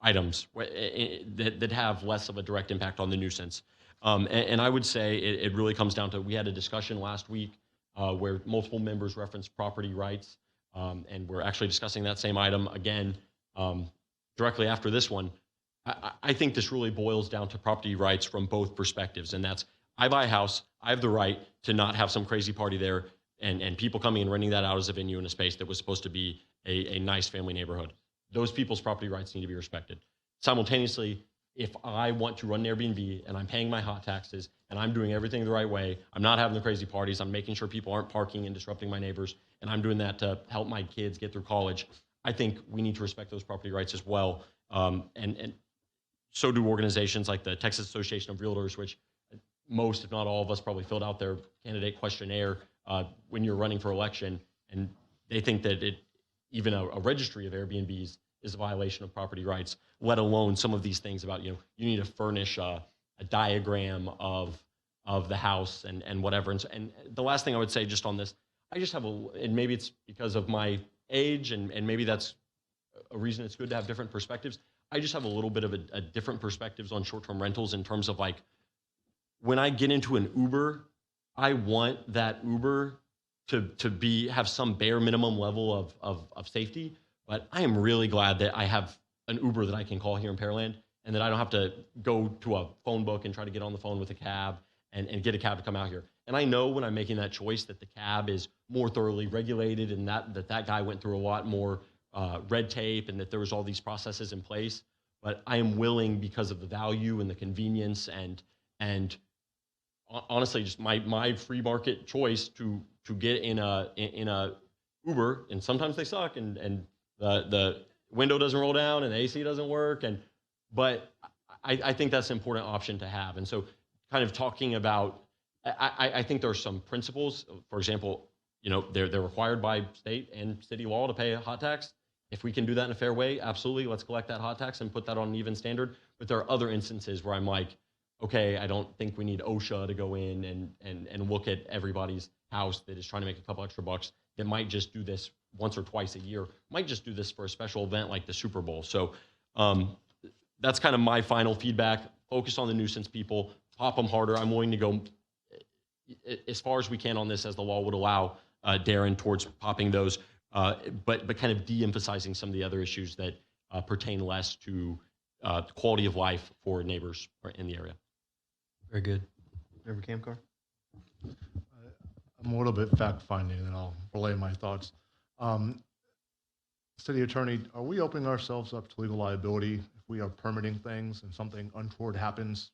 items that have less of a direct impact on the nuisance. And I would say it really comes down to, we had a discussion last week where multiple members referenced property rights, and we're actually discussing that same item again directly after this one. I think this really boils down to property rights from both perspectives, and that's, I buy a house, I have the right to not have some crazy party there and people coming and renting that out as a venue in a space that was supposed to be a nice family neighborhood. Those people's property rights need to be respected. Simultaneously, if I want to run an Airbnb and I'm paying my hot taxes and I'm doing everything the right way, I'm not having the crazy parties, I'm making sure people aren't parking and disrupting my neighbors, and I'm doing that to help my kids get through college, I think we need to respect those property rights as well. And so do organizations like the Texas Association of Realtors, which most, if not all of us, probably filled out their candidate questionnaire when you're running for election, and they think that even a registry of Airbnbs is a violation of property rights, let alone some of these things about, you need to furnish a diagram of the house and whatever. And the last thing I would say just on this, I just have and maybe it's because of my age, and maybe that's a reason it's good to have different perspectives. I just have a little bit of a different perspectives on short-term rentals in terms of, like, when I get into an Uber, I want that Uber to have some bare minimum level of safety. But I am really glad that I have an Uber that I can call here in Pearland, and that I don't have to go to a phone book and try to get on the phone with a cab and get a cab to come out here. And I know when I'm making that choice that the cab is more thoroughly regulated, and that guy went through a lot more red tape, and that there was all these processes in place. But I am willing, because of the value and the convenience and honestly, just my free market choice to get in a Uber, and sometimes they suck, and the window doesn't roll down and the AC doesn't work, but I think that's an important option to have. And so, kind of talking about, I think there are some principles. For example, they're required by state and city law to pay a hot tax. If we can do that in a fair way, absolutely, let's collect that hot tax and put that on an even standard. But there are other instances where I'm like, okay, I don't think we need OSHA to go in and look at everybody's house that is trying to make a couple extra bucks, that might just do this once or twice a year, might just do this for a special event like the Super Bowl. So that's kind of my final feedback. Focus on the nuisance people, pop them harder. I'm willing to go as far as we can on this as the law would allow, Darren, towards popping those, but kind of de-emphasizing some of the other issues that pertain less to quality of life for neighbors in the area. Very good. Member Kamkar? I'm a little bit fact-finding, and I'll relay my thoughts. City Attorney, are we opening ourselves up to legal liability if we are permitting things and something untoward happens?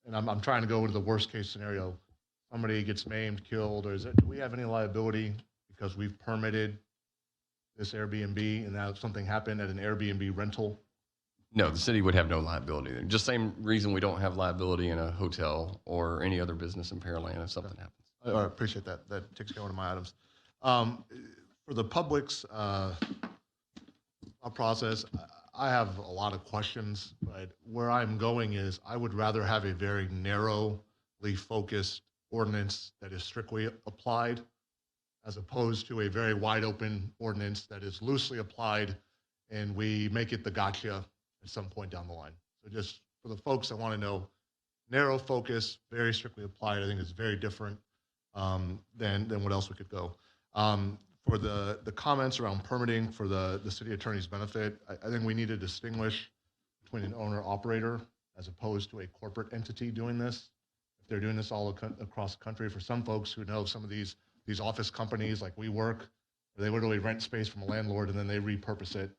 And I'm trying to go into the worst-case scenario. Somebody gets maimed, killed, or do we have any liability because we've permitted this Airbnb and now something happened at an Airbnb rental? No, the city would have no liability there. Just same reason we don't have liability in a hotel or any other business in Pearland if something happens. I appreciate that. That takes care of one of my items. For the public's, I'm a process. I have a lot of questions, but where I'm going is I would rather have a very narrowly focused ordinance that is strictly applied as opposed to a very wide open ordinance that is loosely applied and we make it the gotcha at some point down the line. So just for the folks that want to know, narrow focus, very strictly applied, I think is very different than what else we could go. For the comments around permitting for the city attorney's benefit, I think we need to distinguish between an owner-operator as opposed to a corporate entity doing this. If they're doing this all across the country, for some folks who know some of these office companies like WeWork, they literally rent space from a landlord and then they repurpose it.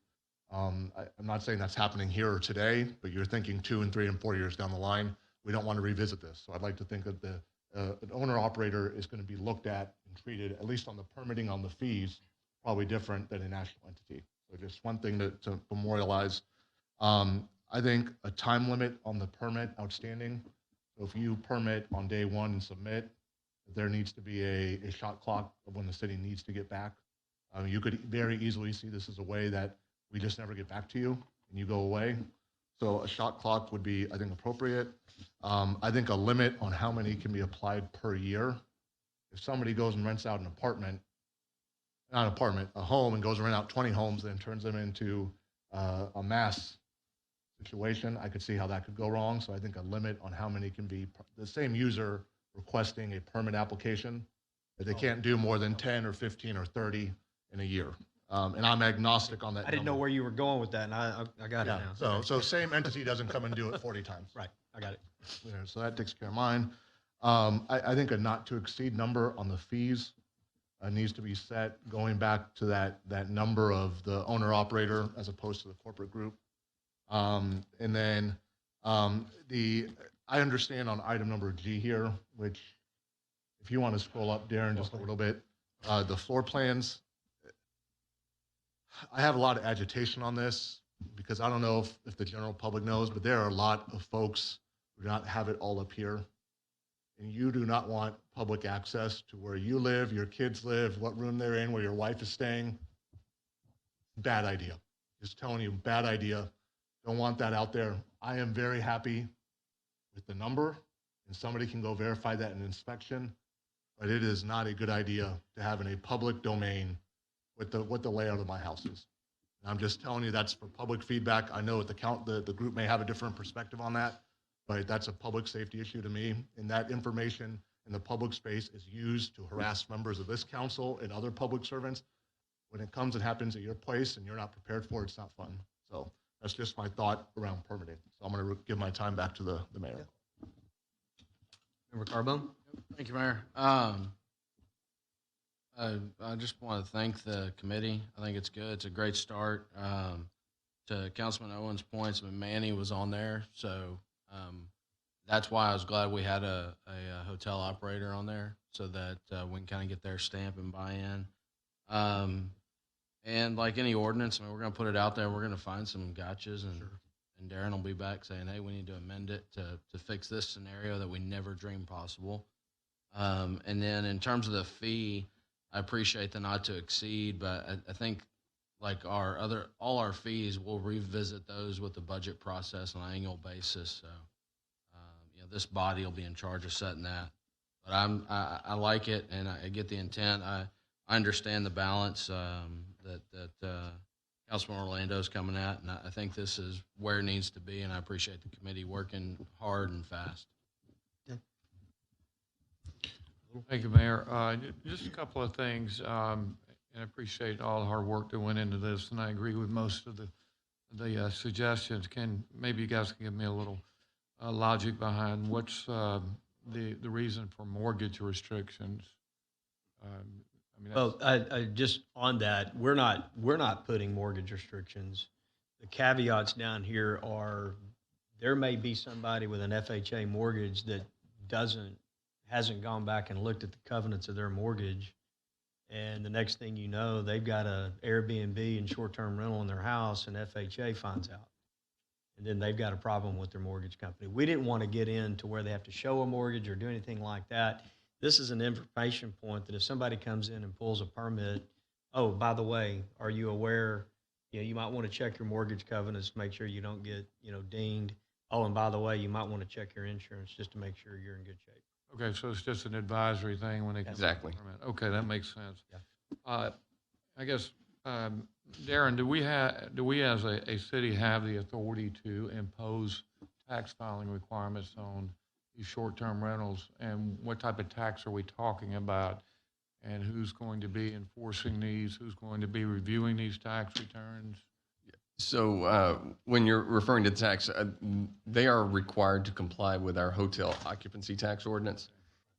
I'm not saying that's happening here or today, but you're thinking 2 and 3 and 4 years down the line, we don't want to revisit this. So I'd like to think that an owner-operator is going to be looked at and treated, at least on the permitting, on the fees, probably different than a national entity. So just one thing to memorialize. I think a time limit on the permit outstanding. So if you permit on day 1 and submit, there needs to be a shot clock of when the city needs to get back. You could very easily see this as a way that we just never get back to you and you go away. So a shot clock would be, I think, appropriate. I think a limit on how many can be applied per year. If somebody goes and rents out a home and goes and rent out 20 homes, then turns them into a mass situation, I could see how that could go wrong. So I think a limit on how many can be the same user requesting a permit application, that they can't do more than 10 or 15 or 30 in a year. And I'm agnostic on that. I didn't know where you were going with that, and I got it now. So same entity doesn't come and do it 40 times. Right, I got it. So that takes care of mine. I think a not to exceed number on the fees needs to be set, going back to that number of the owner operator as opposed to the corporate group. And then I understand on item number G here, which if you want to scroll up, Darren, just a little bit, the floor plans. I have a lot of agitation on this because I don't know if the general public knows, but there are a lot of folks who do not have it all up here. And you do not want public access to where you live, your kids live, what room they're in, where your wife is staying. Bad idea. Just telling you, bad idea. Don't want that out there. I am very happy with the number, and somebody can go verify that in inspection, but it is not a good idea to have in a public domain what the layout of my house is. And I'm just telling you that's for public feedback. I know at the group may have a different perspective on that, but that's a public safety issue to me. And that information in the public space is used to harass members of this council and other public servants. When it comes and happens at your place and you're not prepared for it, it's not fun. So that's just my thought around permitting. So I'm going to give my time back to the mayor. Member Carbone? Thank you, Mayor. I just want to thank the committee. I think it's good. It's a great start. To Councilman Owen's points, Manny was on there, so that's why I was glad we had a hotel operator on there, so that we can kind of get their stamp and buy-in. And like any ordinance, I mean, we're going to put it out there. We're going to find some gotchas, and Darren will be back saying, hey, we need to amend it to fix this scenario that we never dreamed possible. And then in terms of the fee, I appreciate the not to exceed, but I think like all our fees, we'll revisit those with the budget process on an annual basis. So, this body will be in charge of setting that. But I like it, and I get the intent. I understand the balance that Councilman Orlando's coming at, and I think this is where it needs to be, and I appreciate the committee working hard and fast. Thank you, Mayor. Just a couple of things, and I appreciate all the hard work that went into this, and I agree with most of the suggestions. Maybe you guys can give me a little logic behind what's the reason for mortgage restrictions? Well, I just on that, we're not putting mortgage restrictions. The caveats down here are there may be somebody with an FHA mortgage that hasn't gone back and looked at the covenants of their mortgage, and the next thing you know, they've got a Airbnb and short-term rental in their house, and FHA finds out, and then they've got a problem with their mortgage company. We didn't want to get into where they have to show a mortgage or do anything like that. This is an information point that if somebody comes in and pulls a permit, oh, by the way, are you aware you might want to check your mortgage covenants to make sure you don't get, dinged. Oh, and by the way, you might want to check your insurance just to make sure you're in good shape. Okay, so it's just an advisory thing when it comes to Exactly. permit. Okay, that makes sense. Yeah. I guess, Darren, do we as a city have the authority to impose tax filing requirements on these short-term rentals? And what type of tax are we talking about? And who's going to be enforcing these? Who's going to be reviewing these tax returns? So when you're referring to tax, they are required to comply with our hotel occupancy tax ordinance.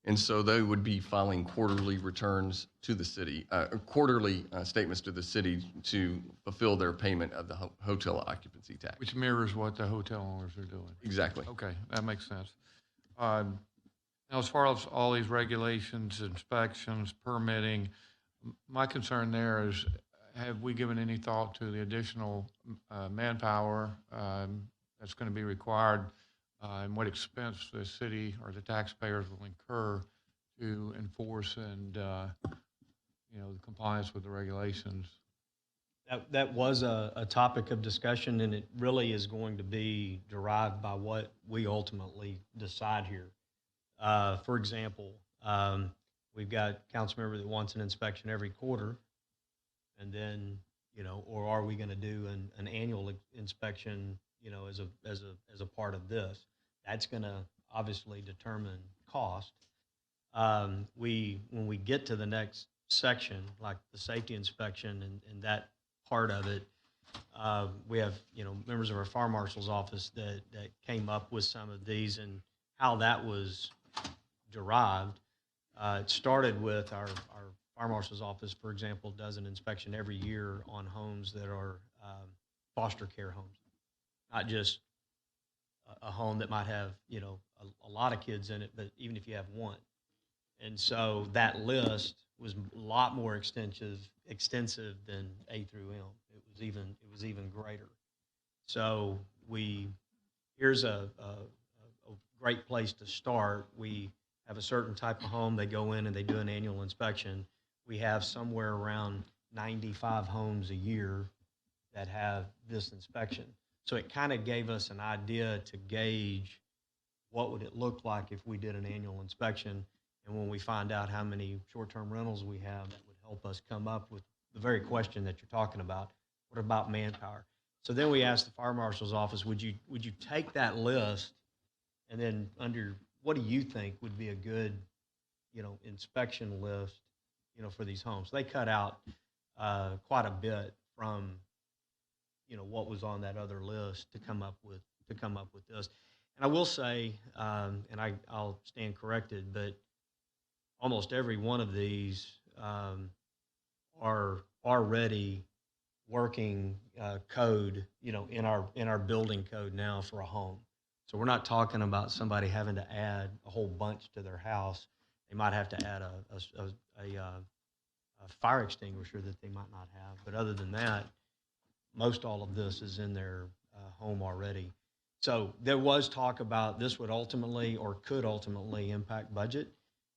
And so they would be filing quarterly returns to the city, quarterly statements to the city to fulfill their payment of the hotel occupancy tax. Which mirrors what the hotel owners are doing. Exactly. Okay, that makes sense. Now, as far as all these regulations, inspections, permitting, my concern there is, have we given any thought to the additional manpower that's going to be required and what expense the city or the taxpayers will incur to enforce and, the compliance with the regulations? That was a topic of discussion, and it really is going to be derived by what we ultimately decide here. For example, we've got a council member that wants an inspection every quarter, and then, or are we going to do an annual inspection, as a part of this? That's going to obviously determine cost. When we get to the next section, like the safety inspection and that part of it, we have, members of our fire marshal's office that came up with some of these and how that was derived. It started with our fire marshal's office, for example, does an inspection every year on homes that are foster care homes, not just a home that might have, a lot of kids in it, but even if you have one. And so that list was a lot more extensive than A through M. It was even greater. So here's a great place to start. We have a certain type of home. They go in and they do an annual inspection. We have somewhere around 95 homes a year that have this inspection. So it kind of gave us an idea to gauge what would it look like if we did an annual inspection. And when we find out how many short-term rentals we have, that would help us come up with the very question that you're talking about. What about manpower? So then we asked the fire marshal's office, would you take that list and then under what do you think would be a good, inspection list, for these homes? They cut out quite a bit from, what was on that other list to come up with this. And I will say, and I'll stand corrected, but almost every one of these are already working code, in our building code now for a home. So we're not talking about somebody having to add a whole bunch to their house. They might have to add a fire extinguisher that they might not have. But other than that, most all of this is in their home already. So there was talk about this would ultimately or could ultimately impact budget,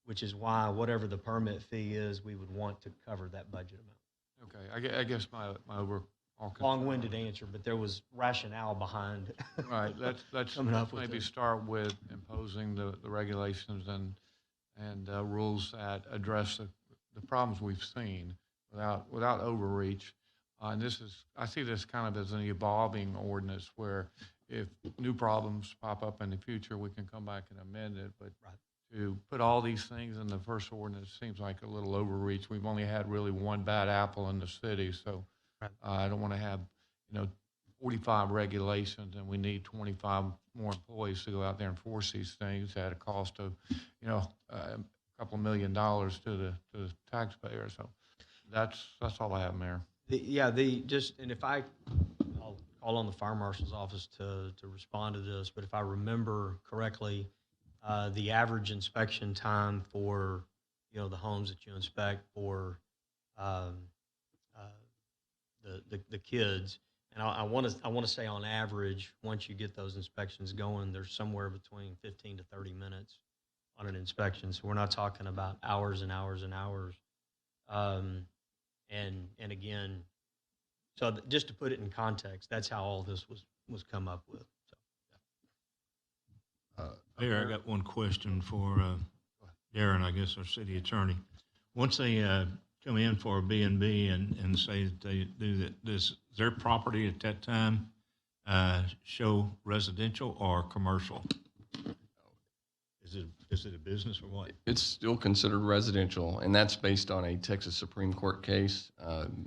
which is why whatever the permit fee is, we would want to cover that budget amount. Okay, I guess my overall concern. Long-winded answer, but there was rationale behind. Right, let's maybe start with imposing the regulations and rules that address the problems we've seen without overreach. And I see this kind of as an evolving ordinance where if new problems pop up in the future, we can come back and amend it. But to put all these things in the first ordinance seems like a little overreach. We've only had really one bad apple in the city, so I don't want to have 45 regulations and we need 25 more employees to go out there and enforce these things at a cost of a couple $1 million to the taxpayer. So that's all I have, Mayor. And if I'll call on the fire marshal's office to respond to this, but if I remember correctly, the average inspection time for the homes that you inspect for the kids, and I want to say on average, once you get those inspections going, there's somewhere between 15 to 30 minutes on an inspection. So we're not talking about hours and hours and hours. And again, So just to put it in context, that's how all this was come up with. So. Mayor, I got one question for Darren, I guess, our city attorney. Once they come in for a B&B and say that they do that, does their property at that time show residential or commercial? Is it a business or what? It's still considered residential, and that's based on a Texas Supreme Court case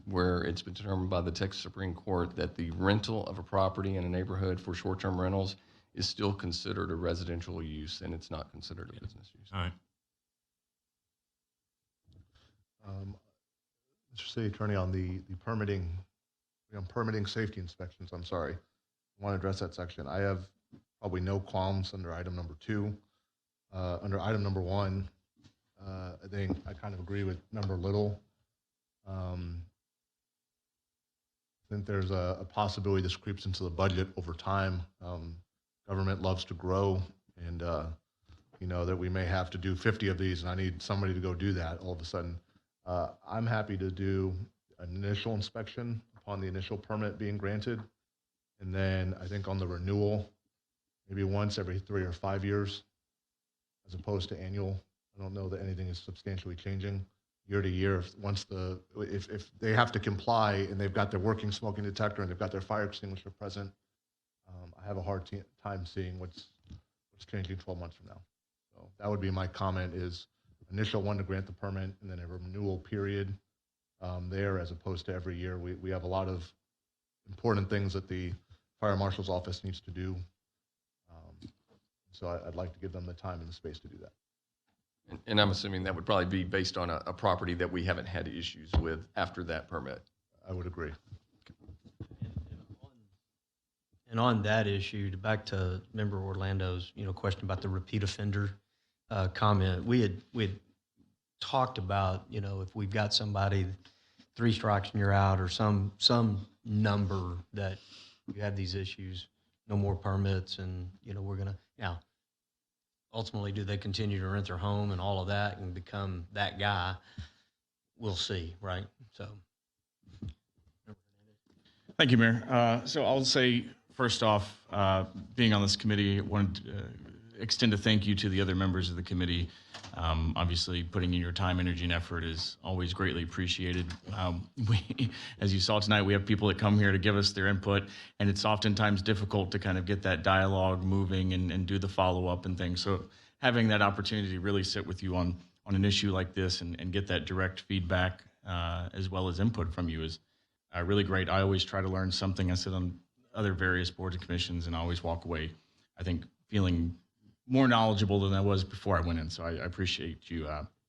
where it's been determined by the Texas Supreme Court that the rental of a property in a neighborhood for short-term rentals is still considered a residential use, and it's not considered a business use. All right. Mr. City Attorney, on the permitting safety inspections, I'm sorry, I want to address that section. I have probably no qualms under item number 2. Under item number 1, I think I kind of agree with Member Little. I think there's a possibility this creeps into the budget over time. Government loves to grow, and that we may have to do 50 of these, and I need somebody to go do that all of a sudden. I'm happy to do an initial inspection upon the initial permit being granted, and then I think on the renewal, maybe once every 3 or 5 years, as opposed to annual. I don't know that anything is substantially changing year to year. If they have to comply and they've got their working smoking detector and they've got their fire extinguisher present, I have a hard time seeing what's changing 12 months from now. So that would be my comment: is initial one to grant the permit, and then a renewal period there, as opposed to every year. We have a lot of important things that the fire marshal's office needs to do. So I'd like to give them the time and the space to do that. And I'm assuming that would probably be based on a property that we haven't had issues with after that permit. I would agree. And on that issue, back to Member Orlando's question about the repeat offender comment, we had talked about if we've got somebody 3 strikes and you're out, or some number that you have these issues, no more permits, and we're gonna ultimately, do they continue to rent their home and all of that and become that guy? We'll see, right? So. Thank you, Mayor. So I'll say, first off, being on this committee, I wanted to extend a thank you to the other members of the committee. Obviously, putting in your time, energy, and effort is always greatly appreciated. As you saw tonight, we have people that come here to give us their input, and it's oftentimes difficult to kind of get that dialogue moving and do the follow-up and things. So having that opportunity to really sit with you on an issue like this and get that direct feedback as well as input from you is really great. I always try to learn something. I sit on other various boards and commissions, and I always walk away, I think, feeling more knowledgeable than I was before I went in. So I appreciate you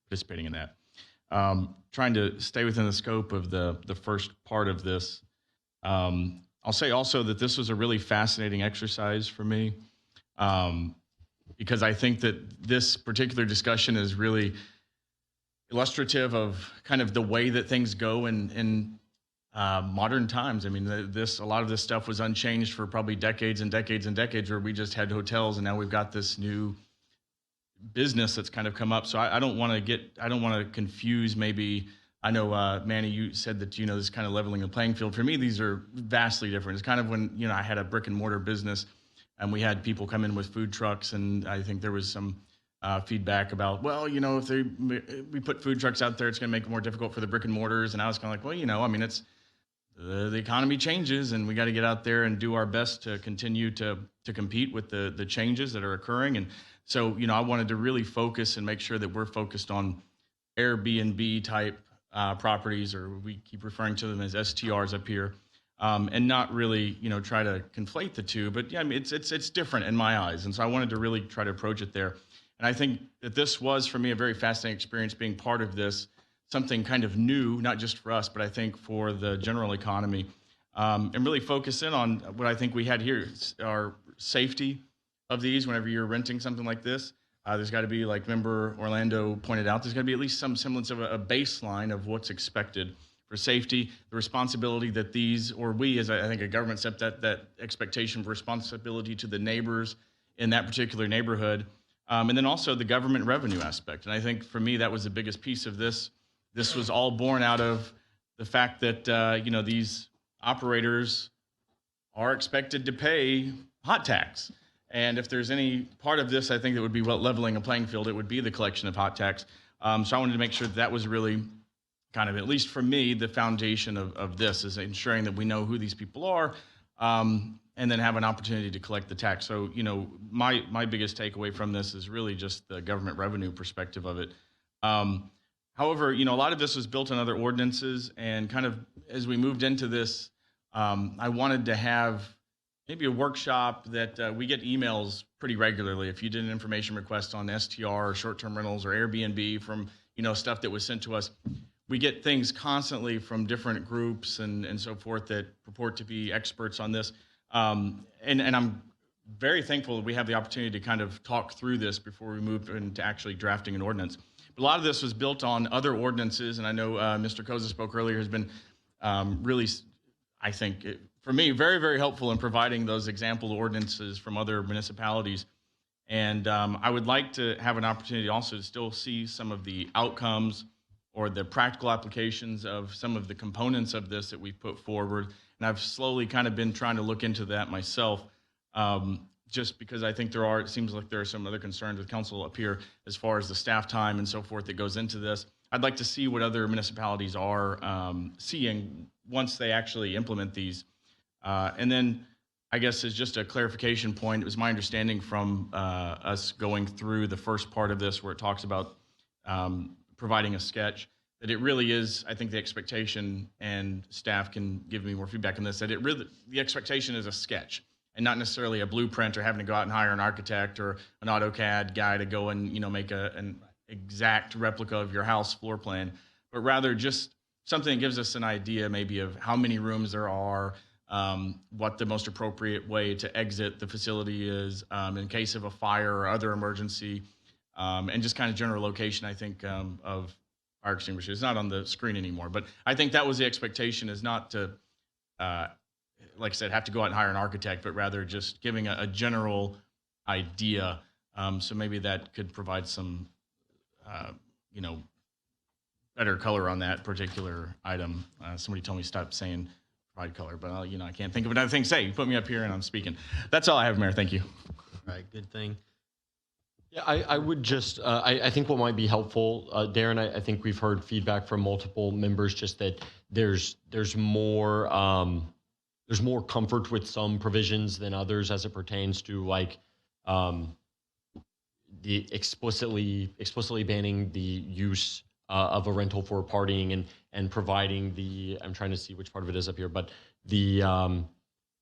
participating in that. Trying to stay within the scope of the first part of this. I'll say also that this was a really fascinating exercise for me, because I think that this particular discussion is really illustrative of kind of the way that things go in modern times. I mean, a lot of this stuff was unchanged for probably decades and decades and decades, where we just had hotels, and now we've got this new business that's kind of come up. So I don't want to confuse. Maybe, I know Manny, you said that this is kind of leveling the playing field. For me, these are vastly different. It's kind of when I had a brick and mortar business, and we had people come in with food trucks, and I think there was some feedback about, if we put food trucks out there, it's going to make it more difficult for the brick and mortars. And I was kind of like, it's the economy changes, and we got to get out there and do our best to continue to compete with the changes that are occurring. And so, I wanted to really focus and make sure that we're focused on Airbnb type properties, or we keep referring to them as STRs up here, and not really, try to conflate the two. But yeah, I mean, it's different in my eyes, and so I wanted to really try to approach it there. And I think that this was, for me, a very fascinating experience being part of this, something kind of new, not just for us, but I think for the general economy, and really focus in on what I think we had here, our safety of these. Whenever you're renting something like this, there's got to be, like Member Orlando pointed out, there's got to be at least some semblance of a baseline of what's expected for safety, the responsibility that these, or we as I think a government, set that expectation of responsibility to the neighbors in that particular neighborhood. And then also the government revenue aspect. And I think for me, that was the biggest piece of this. This was all born out of the fact that, these operators are expected to pay hot tax. And if there's any part of this, I think that would be leveling a playing field, it would be the collection of hot tax. So I wanted to make sure that was really kind of, at least for me, the foundation of this is ensuring that we know who these people are, and then have an opportunity to collect the tax. So, my biggest takeaway from this is really just the government revenue perspective of it. However, a lot of this was built on other ordinances, and kind of as we moved into this, I wanted to have maybe a workshop that we get emails pretty regularly. If you did an information request on STR or short-term rentals or Airbnb from, stuff that was sent to us, we get things constantly from different groups and so forth that purport to be experts on this. And I'm very thankful that we have the opportunity to kind of talk through this before we move into actually drafting an ordinance. But a lot of this was built on other ordinances, and I know Mr. Koza spoke earlier, has been really, I think, for me, very, very helpful in providing those example ordinances from other municipalities. And I would like to have an opportunity also to still see some of the outcomes or the practical applications of some of the components of this that we've put forward. And I've slowly kind of been trying to look into that myself, just because I think it seems like there are some other concerns with council up here as far as the staff time and so forth that goes into this. I'd like to see what other municipalities are seeing once they actually implement these. And then I guess as just a clarification point, it was my understanding from us going through the first part of this where it talks about providing a sketch, that it really is, I think the expectation, and staff can give me more feedback on this, that the expectation is a sketch and not necessarily a blueprint or having to go out and hire an architect or an AutoCAD guy to go and make an exact replica of your house floor plan, but rather just something that gives us an idea maybe of how many rooms there are, what the most appropriate way to exit the facility is in case of a fire or other emergency, and just kind of general location, I think, of fire extinguishers. It's not on the screen anymore, but I think that was the expectation, is not to, like I said, have to go out and hire an architect, but rather just giving a general idea. So maybe that could provide some, better color on that particular item. Somebody told me stop saying provide color, but I can't think of another thing to say. You put me up here and I'm speaking. That's all I have, Mayor. Thank you. All right, good thing. Yeah, I would just, I think what might be helpful, Darren, I think we've heard feedback from multiple members just that there's more comfort with some provisions than others as it pertains to the explicitly banning the use of a rental for partying and providing I'm trying to see which part of it is up here, but the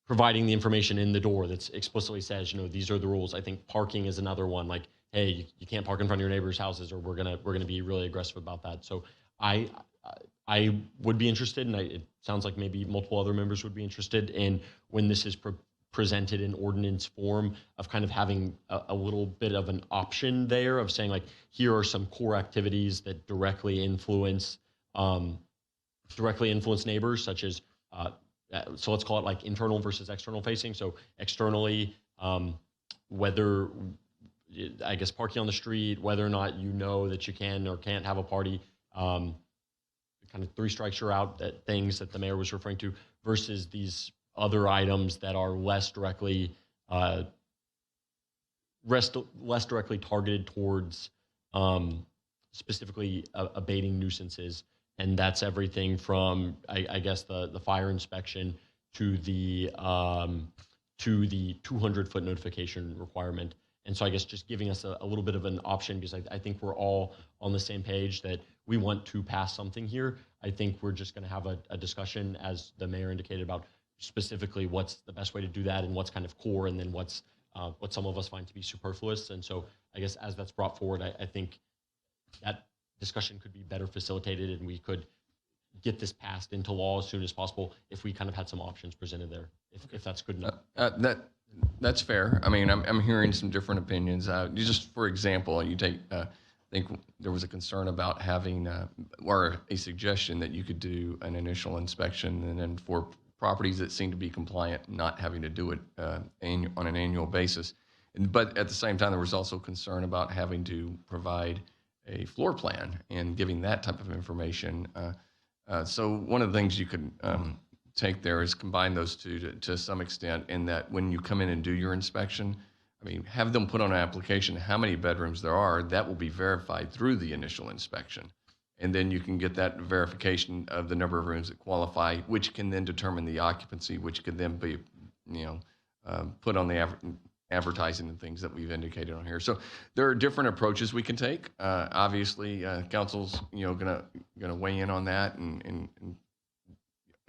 providing the information in the door that explicitly says, these are the rules. I think parking is another one, like, hey, you can't park in front of your neighbor's houses, or we're gonna be really aggressive about that. So I would be interested, and it sounds like maybe multiple other members would be interested in, when this is presented in ordinance form, of kind of having a little bit of an option there of saying, like, here are some core activities that directly influence neighbors, such as so let's call it like internal versus external facing. So externally, whether, I guess, parking on the street, whether or not that you can or can't have a party, kind of 3 strikes you're out, that things that the mayor was referring to, versus these other items that are less directly targeted towards specifically abating nuisances. And that's everything from, I guess, the fire inspection to the 200-foot notification requirement. And so I guess just giving us a little bit of an option, because I think we're all on the same page that we want to pass something here. I think we're just going to have a discussion, as the mayor indicated, about specifically what's the best way to do that and what's kind of core, and then what some of us find to be superfluous. And so I guess as that's brought forward, I think that discussion could be better facilitated, and we could get this passed into law as soon as possible if we kind of had some options presented there, if that's good enough. That's fair. I mean, I'm hearing some different opinions. Just for example, you take, I think there was a concern about having, or a suggestion that you could do an initial inspection, and then for properties that seem to be compliant, not having to do it on an annual basis. But at the same time, there was also concern about having to provide a floor plan and giving that type of information. So one of the things you could take there is combine those two to some extent, in that when you come in and do your inspection, I mean, have them put on an application how many bedrooms there are. That will be verified through the initial inspection. And then you can get that verification of the number of rooms that qualify, which can then determine the occupancy, which could then be, put on the advertising and things that we've indicated on here. So there are different approaches we can take. Obviously, council's gonna weigh in on that and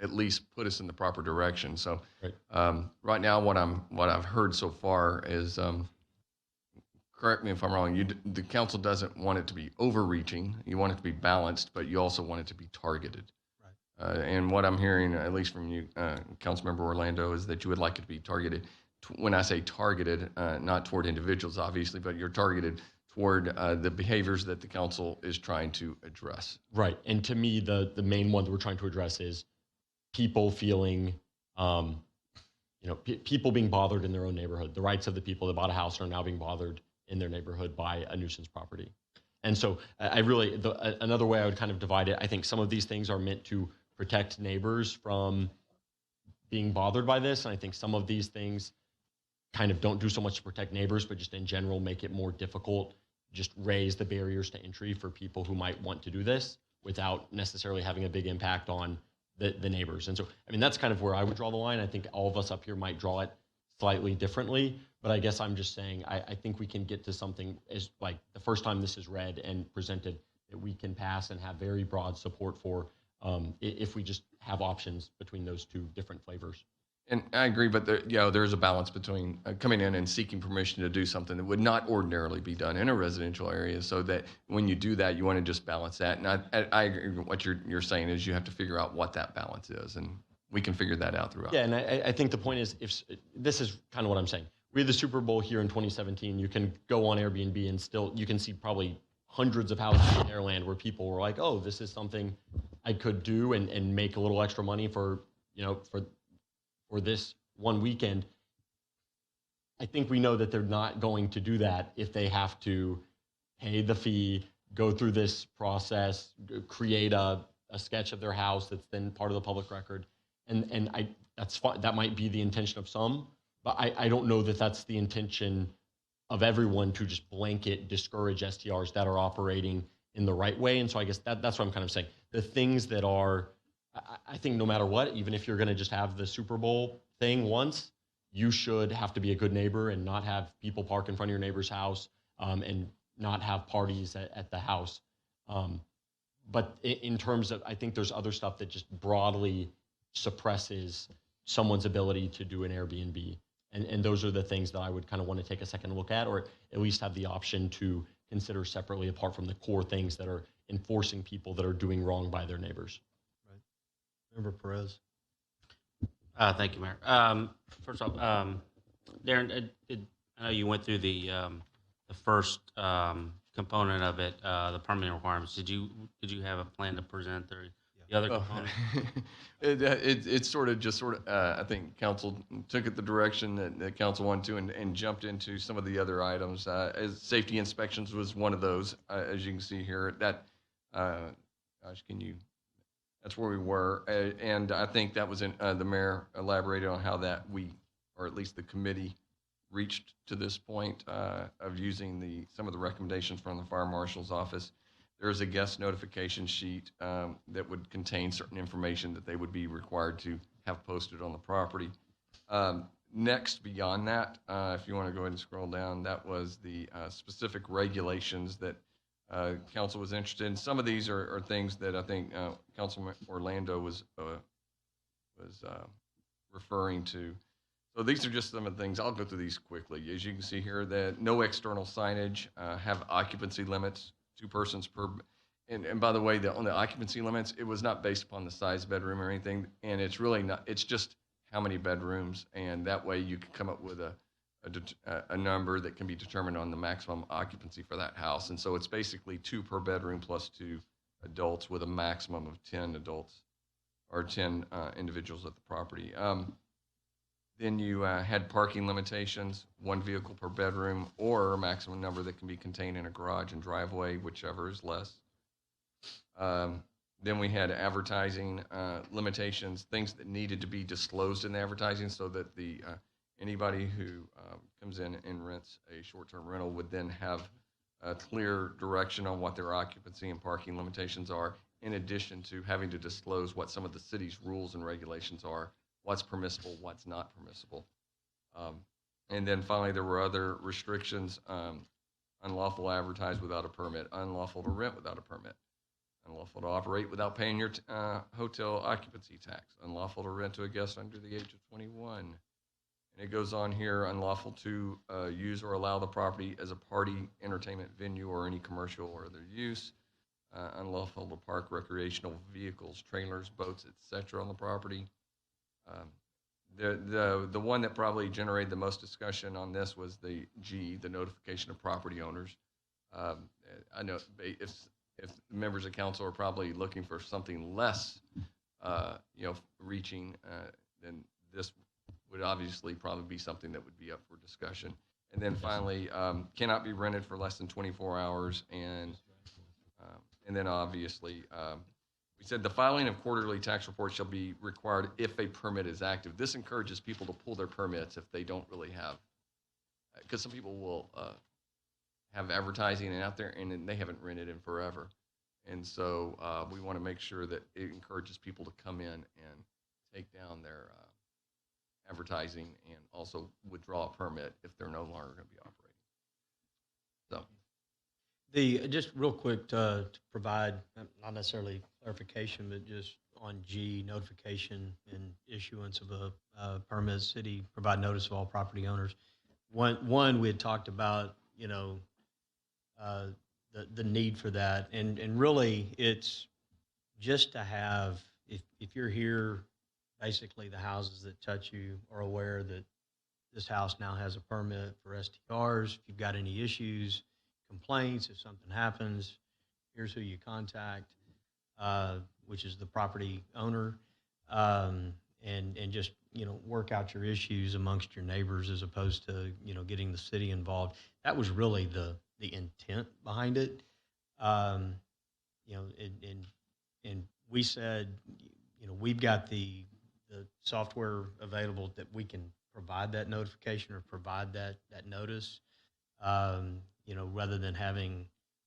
at least put us in the proper direction. So right now, what I've heard so far is, correct me if I'm wrong, the council doesn't want it to be overreaching. You want it to be balanced, but you also want it to be targeted. And what I'm hearing, at least from you, Councilmember Orlando, is that you would like it to be targeted. When I say targeted, not toward individuals, obviously, but you're targeted toward the behaviors that the council is trying to address. Right. And to me, the main one that we're trying to address is people feeling, people being bothered in their own neighborhood. The rights of the people that bought a house are now being bothered in their neighborhood by a nuisance property. And so another way I would kind of divide it, I think some of these things are meant to protect neighbors from being bothered by this. And I think some of these things kind of don't do so much to protect neighbors, but just in general make it more difficult, just raise the barriers to entry for people who might want to do this without necessarily having a big impact on the neighbors. And so, I mean, that's kind of where I would draw the line. I think all of us up here might draw it slightly differently, but I guess I'm just saying, I think we can get to something as like the first time this is read and presented that we can pass and have very broad support for if we just have options between those two different flavors. And I agree, but there is a balance between coming in and seeking permission to do something that would not ordinarily be done in a residential area, so that when you do that, you want to just balance that. And I agree with what you're saying is you have to figure out what that balance is, and we can figure that out throughout. Yeah, and I think the point is, if this is kind of what I'm saying. We had the Super Bowl here in 2017. You can go on Airbnb and still, you can see probably hundreds of houses in Pearland where people were like, oh, this is something I could do and make a little extra money for this one weekend. I think we know that they're not going to do that if they have to pay the fee, go through this process, create a sketch of their house that's then part of the public record. And that's fine. That might be the intention of some, but I don't know that that's the intention of everyone to just blanket discourage STRs that are operating in the right way. And so I guess that's what I'm kind of saying. The things that are, I think no matter what, even if you're going to just have the Super Bowl thing once, you should have to be a good neighbor and not have people park in front of your neighbor's house and not have parties at the house. But in terms of, I think there's other stuff that just broadly suppresses someone's ability to do an Airbnb. And those are the things that I would kind of want to take a second look at, or at least have the option to consider separately apart from the core things that are enforcing people that are doing wrong by their neighbors. Right. Member Perez. Thank you, Mayor. First off, Darren, I know you went through the first component of it, the permitting requirements. Did you have a plan to present the other component? It's sort of I think council took it the direction that council wanted to and jumped into some of the other items. As safety inspections was one of those, as you can see here. That's where we were, and I think that was the mayor elaborated on how that or at least the committee, reached to this point of using some of the recommendations from the fire marshal's office. There's a guest notification sheet that would contain certain information that they would be required to have posted on the property. Next, beyond that, if you want to go ahead and scroll down, that was the specific regulations that council was interested in. Some of these are things that I think Councilman Orlando was referring to. So these are just some of the things. I'll go through these quickly. As you can see here, that no external signage, have occupancy limits, 2 persons per. And by the way, on the occupancy limits, it was not based upon the size bedroom or anything, and it's really not. It's just how many bedrooms, and that way you can come up with a number that can be determined on the maximum occupancy for that house. And so it's basically 2 per bedroom plus 2 adults with a maximum of 10 adults or 10 individuals at the property. Then you had parking limitations, 1 vehicle per bedroom or a maximum number that can be contained in a garage and driveway, whichever is less. Then we had advertising limitations, things that needed to be disclosed in the advertising so that the anybody who comes in and rents a short-term rental would then have a clear direction on what their occupancy and parking limitations are, in addition to having to disclose what some of the city's rules and regulations are, what's permissible, what's not permissible. And then finally, there were other restrictions, unlawful to advertise without a permit, unlawful to rent without a permit, unlawful to operate without paying your hotel occupancy tax, unlawful to rent to a guest under the age of 21. And it goes on here, unlawful to use or allow the property as a party, entertainment venue, or any commercial or other use, unlawful to park recreational vehicles, trailers, boats, etc. on the property. The one that probably generated the most discussion on this was the G, the notification of property owners. I know if members of council are probably looking for something less, reaching, then this would obviously probably be something that would be up for discussion. And then finally, cannot be rented for less than 24 hours, and then obviously. We said the filing of quarterly tax reports shall be required if a permit is active. This encourages people to pull their permits if they don't really have, because some people will have advertising and out there and then they haven't rented in forever. And so we want to make sure that it encourages people to come in and take down their advertising and also withdraw a permit if they're no longer going to be operating. So. Just real quick to provide, not necessarily clarification, but just on G, notification and issuance of a permit, city provide notice of all property owners. One we had talked about, the need for that, and really it's just to have, if you're here, basically the houses that touch you are aware that this house now has a permit for STRs. If you've got any issues, complaints, if something happens, here's who you contact, which is the property owner, and just work out your issues amongst your neighbors as opposed to getting the city involved. That was really the intent behind it. And we said we've got the software available that we can provide that notification or provide that notice. Rather than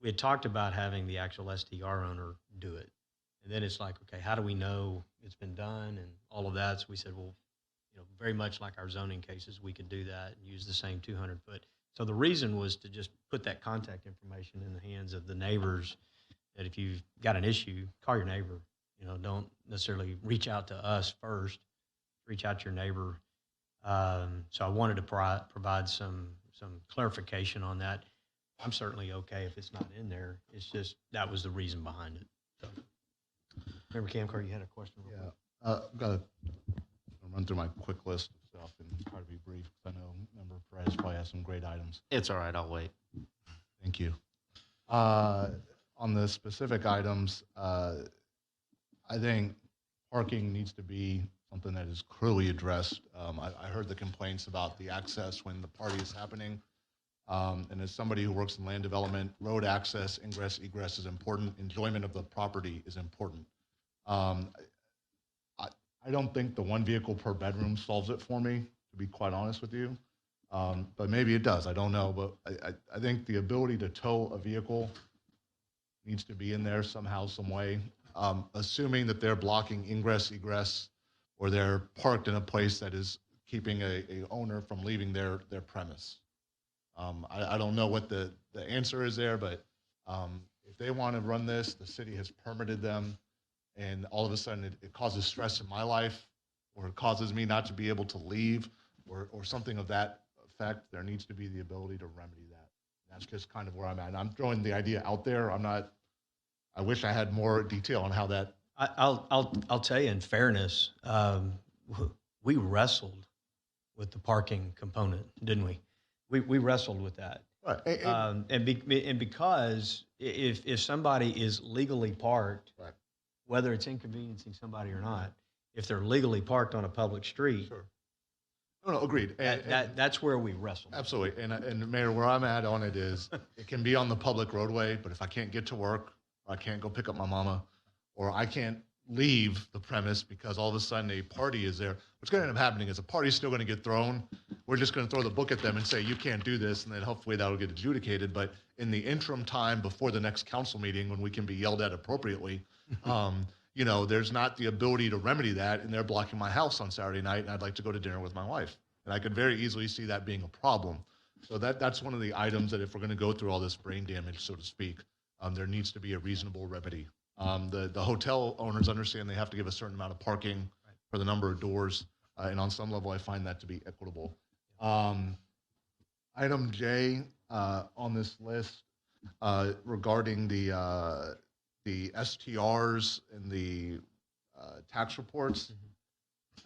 we had talked about having the actual STR owner do it. And then it's like, okay, how do we know it's been done and all of that? So we said, well, very much like our zoning cases, we could do that and use the same 200 foot. So the reason was to just put that contact information in the hands of the neighbors, that if you've got an issue, call your neighbor. Don't necessarily reach out to us first, reach out to your neighbor. So I wanted to provide some clarification on that. I'm certainly okay if it's not in there. It's just that was the reason behind it. So, remember, Camcar, you had a question? Yeah, I've got to run through my quick list of stuff and try to be brief because I know Member Perez probably has some great items. It's all right. I'll wait. Thank you. On the specific items, I think parking needs to be something that is clearly addressed. I heard the complaints about the access when the party is happening. And as somebody who works in land development, road access, ingress, egress is important. Enjoyment of the property is important. I don't think the one vehicle per bedroom solves it for me, to be quite honest with you. But maybe it does. I don't know. But I think the ability to tow a vehicle needs to be in there somehow, some way, assuming that they're blocking ingress, egress, or they're parked in a place that is keeping a owner from leaving their premise. I don't know what the answer is there, but if they want to run this, the city has permitted them, and all of a sudden it causes stress in my life, or it causes me not to be able to leave, or something of that effect, there needs to be the ability to remedy that. That's just kind of where I'm at. And I'm throwing the idea out there. I wish I had more detail on how that. I'll tell you, in fairness, we wrestled with the parking component, didn't we? We wrestled with that. Right. And because if somebody is legally parked, Right. whether it's inconveniencing somebody or not, if they're legally parked on a public street, Sure. No, agreed. That's where we wrestle. Absolutely. And Mayor, where I'm at on it is it can be on the public roadway, but if I can't get to work, or I can't go pick up my mama, or I can't leave the premise because all of a sudden a party is there. What's going to end up happening is a party's still going to get thrown. We're just going to throw the book at them and say, you can't do this, and then hopefully that'll get adjudicated. But in the interim time before the next council meeting, when we can be yelled at appropriately, you know, there's not the ability to remedy that, and they're blocking my house on Saturday night, and I'd like to go to dinner with my wife. And I could very easily see that being a problem. So that's one of the items that if we're going to go through all this brain damage, so to speak, there needs to be a reasonable remedy. The hotel owners understand they have to give a certain amount of parking for the number of doors, and on some level, I find that to be equitable. Item J on this list regarding the STRs and the tax reports,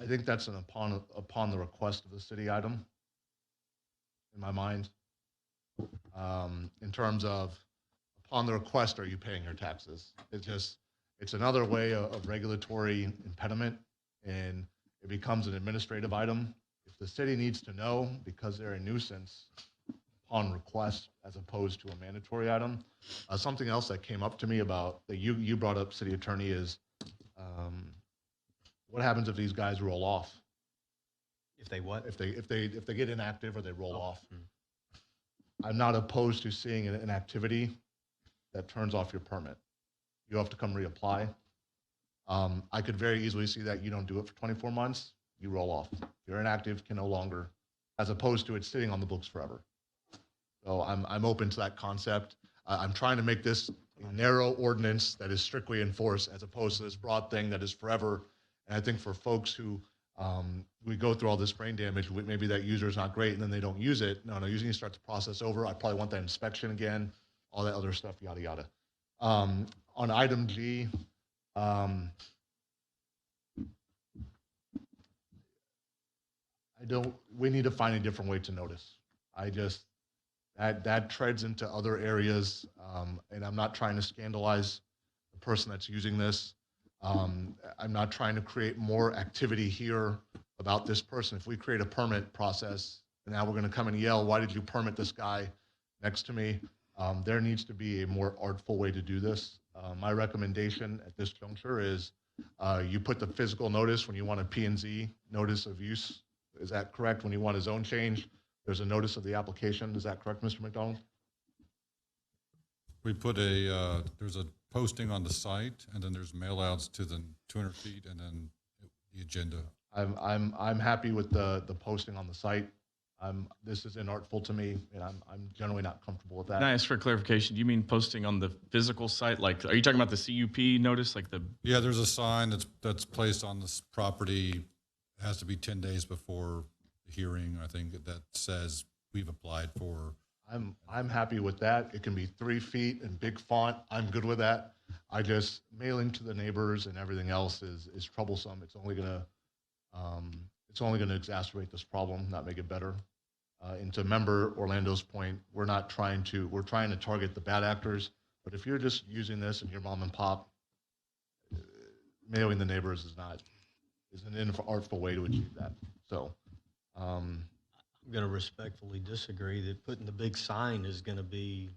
I think that's an upon the request of the city item in my mind. In terms of upon the request, are you paying your taxes? It's another way of regulatory impediment, and it becomes an administrative item. If the city needs to know because they're a nuisance upon request as opposed to a mandatory item. Something else that came up to me about that you brought up, city attorney, is what happens if these guys roll off? If they what? If they get inactive or they roll off. I'm not opposed to seeing an activity that turns off your permit. You have to come reapply. I could very easily see that you don't do it for 24 months, you roll off. You're inactive, can no longer, as opposed to it sitting on the books forever. So I'm open to that concept. I'm trying to make this a narrow ordinance that is strictly enforced as opposed to this broad thing that is forever. And I think for folks who we go through all this brain damage, maybe that user is not great and then they don't use it. No, usually you start the process over. I probably want that inspection again, all that other stuff, yada, yada. On item G, we need to find a different way to notice. That treads into other areas, and I'm not trying to scandalize the person that's using this. I'm not trying to create more activity here about this person. If we create a permit process, and now we're going to come and yell, why did you permit this guy next to me? There needs to be a more artful way to do this. My recommendation at this juncture is you put the physical notice when you want a P&Z notice of use. Is that correct? When you want a zone change, there's a notice of the application. Is that correct, Mr. McDonald? We put there's a posting on the site, and then there's mailouts to the 200 feet, and then the agenda. I'm happy with the posting on the site. This is inartful to me, and I'm generally not comfortable with that. Can I ask for clarification? Do you mean posting on the physical site? Like, are you talking about the CUP notice? Like Yeah, there's a sign that's placed on this property. It has to be 10 days before the hearing, I think, that says we've applied for. I'm happy with that. It can be 3 feet in big font. I'm good with that. I just mailing to the neighbors and everything else is troublesome. It's only gonna exacerbate this problem, not make it better. And to member Orlando's point, we're trying to target the bad actors. But if you're just using this and your mom and pop, mailing the neighbors is an inartful way to achieve that. So. I'm going to respectfully disagree that putting the big sign is going to be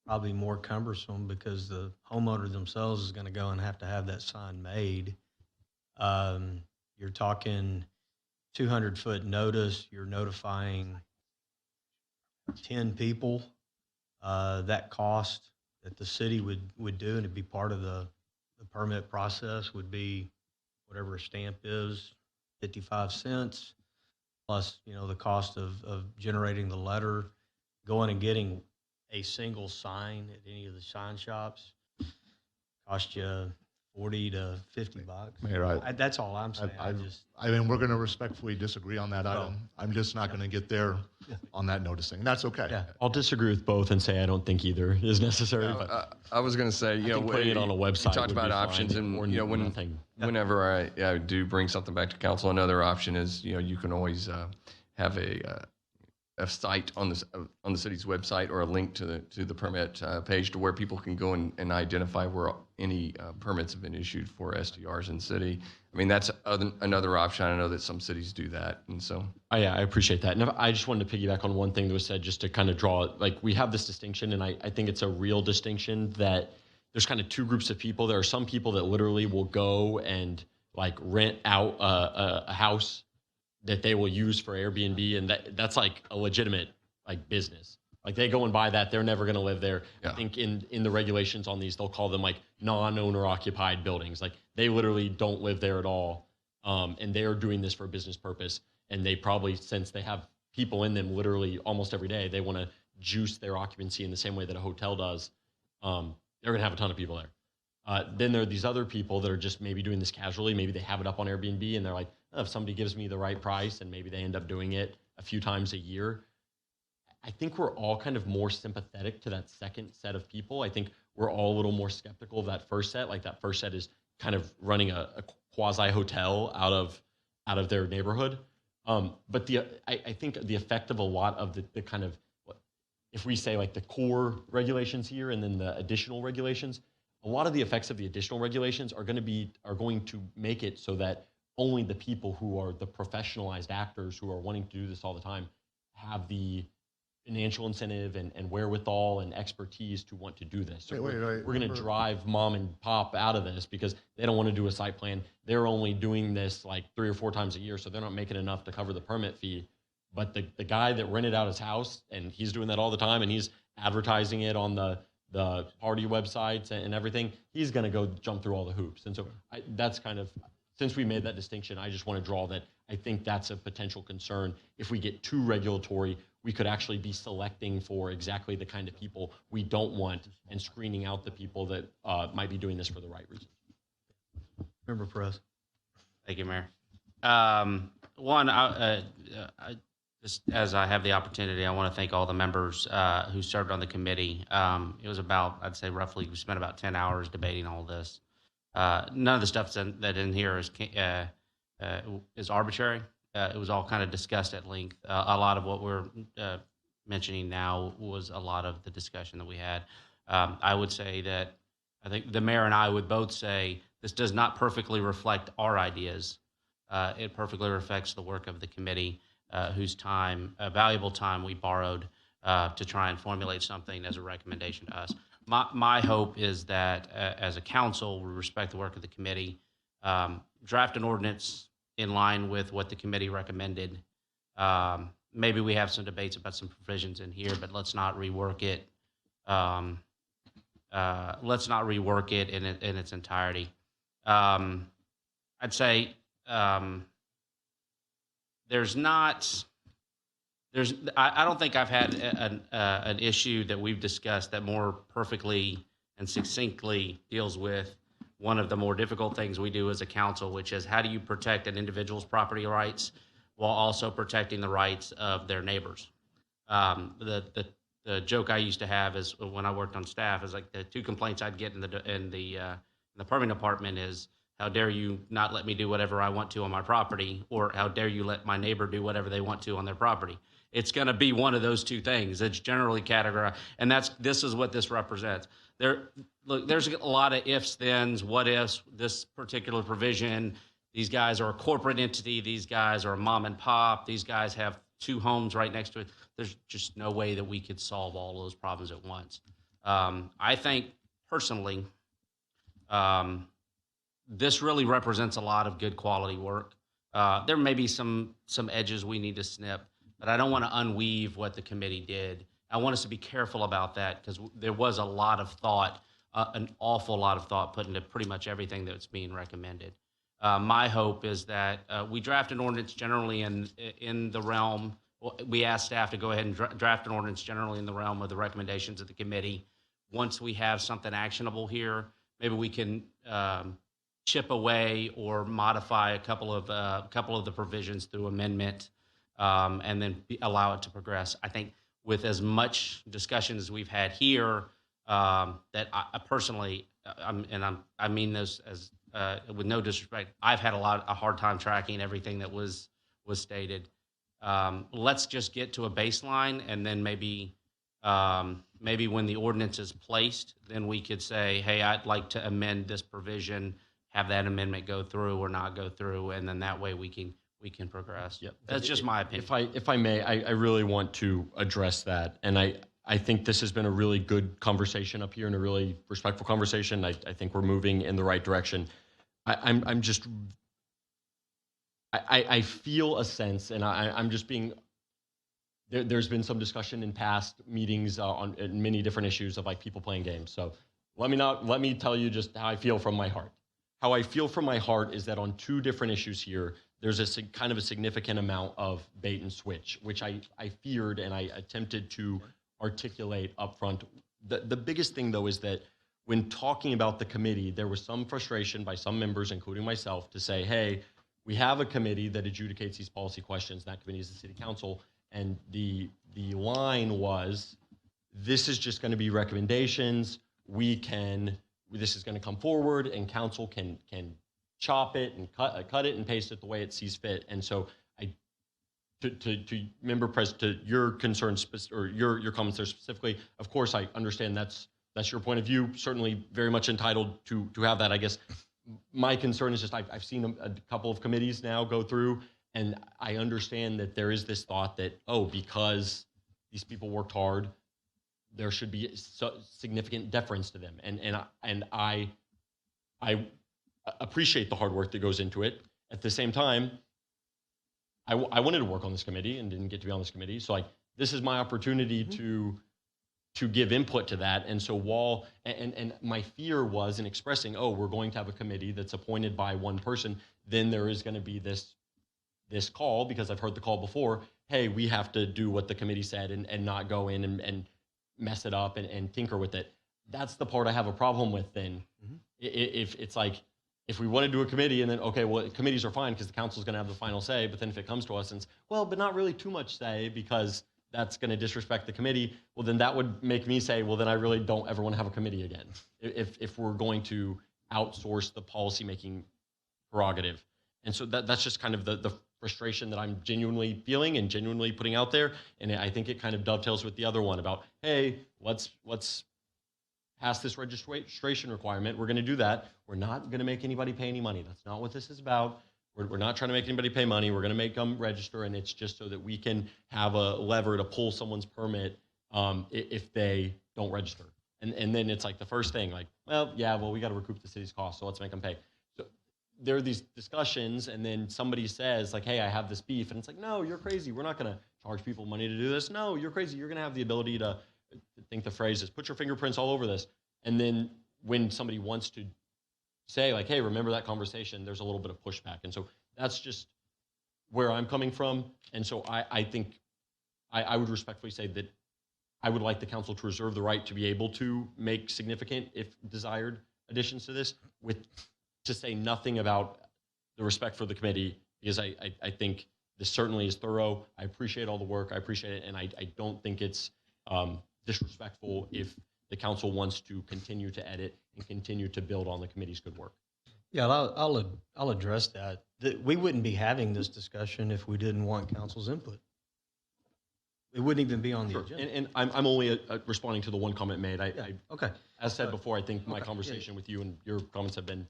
probably more cumbersome because the homeowner themselves is going to go and have to have that sign made. You're talking 200-foot notice. You're notifying 10 people. That cost that the city would do, and it'd be part of the permit process, would be whatever a stamp is, 55 cents. Plus, the cost of generating the letter, going and getting a single sign at any of the sign shops cost you $40 to $50. Mayor, that's all I'm saying. I mean, we're going to respectfully disagree on that item. I'm just not going to get there on that noticing. That's okay. Yeah, I'll disagree with both and say I don't think either is necessary. But I was going to say, putting it on a website. You talked about options, and whenever I do bring something back to council, another option is you can always have a site on the city's website or a link to the permit page to where people can go and identify where any permits have been issued for SDRs in the city. I mean, that's another option. I know that some cities do that, and so. Oh, yeah, I appreciate that. And I just wanted to piggyback on one thing that was said, just to kind of draw, we have this distinction, and I think it's a real distinction, that there's kind of two groups of people. There are some people that literally will go and like rent out a house that they will use for Airbnb, and that's like a legitimate like business. Like they go and buy that, they're never going to live there. Yeah. I think in the regulations on these, they'll call them like non-owner occupied buildings. Like they literally don't live there at all, and they are doing this for a business purpose. And they probably, since they have people in them literally almost every day, they want to juice their occupancy in the same way that a hotel does. They're going to have a ton of people there. Then there are these other people that are just maybe doing this casually. Maybe they have it up on Airbnb and they're like, oh, if somebody gives me the right price, and maybe they end up doing it a few times a year. I think we're all kind of more sympathetic to that second set of people. I think we're all a little more skeptical of that first set. Like that first set is kind of running a quasi hotel out of their neighborhood. But I think the effect of a lot of the kind of, if we say like the core regulations here and then the additional regulations, a lot of the effects of the additional regulations are going to make it so that only the people who are the professionalized actors who are wanting to do this all the time have the financial incentive and wherewithal and expertise to want to do this. So we're going to drive mom and pop out of this because they don't want to do a site plan. They're only doing this like 3 or 4 times a year, so they're not making enough to cover the permit fee. But the guy that rented out his house, and he's doing that all the time, and he's advertising it on the party websites and everything, he's going to go jump through all the hoops. And so that's kind of, since we made that distinction, I just want to draw that I think that's a potential concern. If we get too regulatory, we could actually be selecting for exactly the kind of people we don't want and screening out the people that might be doing this for the right reasons. Member Perez. Thank you, Mayor. Just as I have the opportunity, I want to thank all the members who served on the committee. It was about, I'd say roughly, we spent about 10 hours debating all this. None of the stuff that in here is arbitrary. It was all kind of discussed at length. A lot of what we're mentioning now was a lot of the discussion that we had. I would say that I think the mayor and I would both say this does not perfectly reflect our ideas. It perfectly reflects the work of the committee, whose time, valuable time we borrowed to try and formulate something as a recommendation to us. My hope is that as a council, we respect the work of the committee, draft an ordinance in line with what the committee recommended. Maybe we have some debates about some provisions in here, but let's not rework it. Let's not rework it in its entirety. I'd say I don't think I've had an issue that we've discussed that more perfectly and succinctly deals with one of the more difficult things we do as a council, which is how do you protect an individual's property rights while also protecting the rights of their neighbors. The joke I used to have is when I worked on staff is like the 2 complaints I'd get in the permitting department is, how dare you not let me do whatever I want to on my property, or how dare you let my neighbor do whatever they want to on their property. It's going to be one of those 2 things. It's generally categorized, and this is what this represents. There's a lot of ifs, thens, what ifs. This particular provision, these guys are a corporate entity. These guys are a mom and pop. These guys have 2 homes right next to it. There's just no way that we could solve all those problems at once. I think personally, this really represents a lot of good quality work. There may be some edges we need to snip, but I don't want to unweave what the committee did. I want us to be careful about that because there was a lot of thought, an awful lot of thought put into pretty much everything that's being recommended. My hope is that we draft an ordinance generally in the realm. We ask staff to go ahead and draft an ordinance generally in the realm of the recommendations of the committee. Once we have something actionable here, maybe we can chip away or modify a couple of the provisions through amendment, and then allow it to progress. I think with as much discussion as we've had here, that I personally, I mean this as with no disrespect, I've had a hard time tracking everything that was stated. Let's just get to a baseline, and then maybe when the ordinance is placed, then we could say, hey, I'd like to amend this provision, have that amendment go through or not go through, and then that way we can progress. Yep. That's just my opinion. If I may, I really want to address that, and I I think this has been a really good conversation up here and a really respectful conversation. I think we're moving in the right direction. I feel a sense, and I'm just being, there's been some discussion in past meetings on many different issues of like people playing games. So let me tell you just how I feel from my heart. How I feel from my heart is that on two different issues here, there's a kind of a significant amount of bait and switch, which I feared and I attempted to articulate up front. The biggest thing, though, is that when talking about the committee, there was some frustration by some members, including myself, to say, hey, we have a committee that adjudicates these policy questions. That committee is the city council. And the line was, this is just going to be recommendations. This is going to come forward and council can chop it and cut it and paste it the way it sees fit. And so to member pres, to your concerns or your comments there specifically, of course, I understand that's your point of view, certainly very much entitled to have that. I guess my concern is just I've seen a couple of committees now go through, and I understand that there is this thought that, oh, because these people worked hard, there should be significant deference to them. And I appreciate the hard work that goes into it. At the same time, I wanted to work on this committee and didn't get to be on this committee. So this is my opportunity to give input to that. And so and my fear was in expressing, oh, we're going to have a committee that's appointed by one person, then there is going to be this call, because I've heard the call before, hey, we have to do what the committee said and not go in and mess it up and tinker with it. That's the part I have a problem with then. If it's like, if we want to do a committee and then, okay, well, committees are fine because the council is going to have the final say, but then if it comes to us and it's, well, but not really too much say because that's going to disrespect the committee, well, then that would make me say, well, then I really don't ever want to have a committee again if we're going to outsource the policymaking prerogative. And so that's just kind of the frustration that I'm genuinely feeling and genuinely putting out there. And I think it kind of dovetails with the other one about, hey, let's pass this registration requirement. We're going to do that. We're not going to make anybody pay any money. That's not what this is about. We're not trying to make anybody pay money. We're going to make them register, and it's just so that we can have a lever to pull someone's permit if they don't register. And then it's like the first thing, like, well, we got to recoup the city's costs, so let's make them pay. So there are these discussions, and then somebody says, like, hey, I have this beef, and it's like, no, you're crazy. We're not going to charge people money to do this. No, you're crazy. You're going to have the ability to, I think the phrase is, put your fingerprints all over this. And then when somebody wants to say, like, hey, remember that conversation, there's a little bit of pushback. And so that's just where I'm coming from. And so I think I would respectfully say that I would like the council to reserve the right to be able to make significant, if desired, additions to this, to say nothing about the respect for the committee, because I think this certainly is thorough. I appreciate all the work. I appreciate it. And I don't think it's disrespectful if the council wants to continue to edit and continue to build on the committee's good work. Yeah, I'll address that. We wouldn't be having this discussion if we didn't want council's input. It wouldn't even be on the agenda. And I'm only responding to the one comment made. Okay. As said before, I think my conversation with you and your comments have been.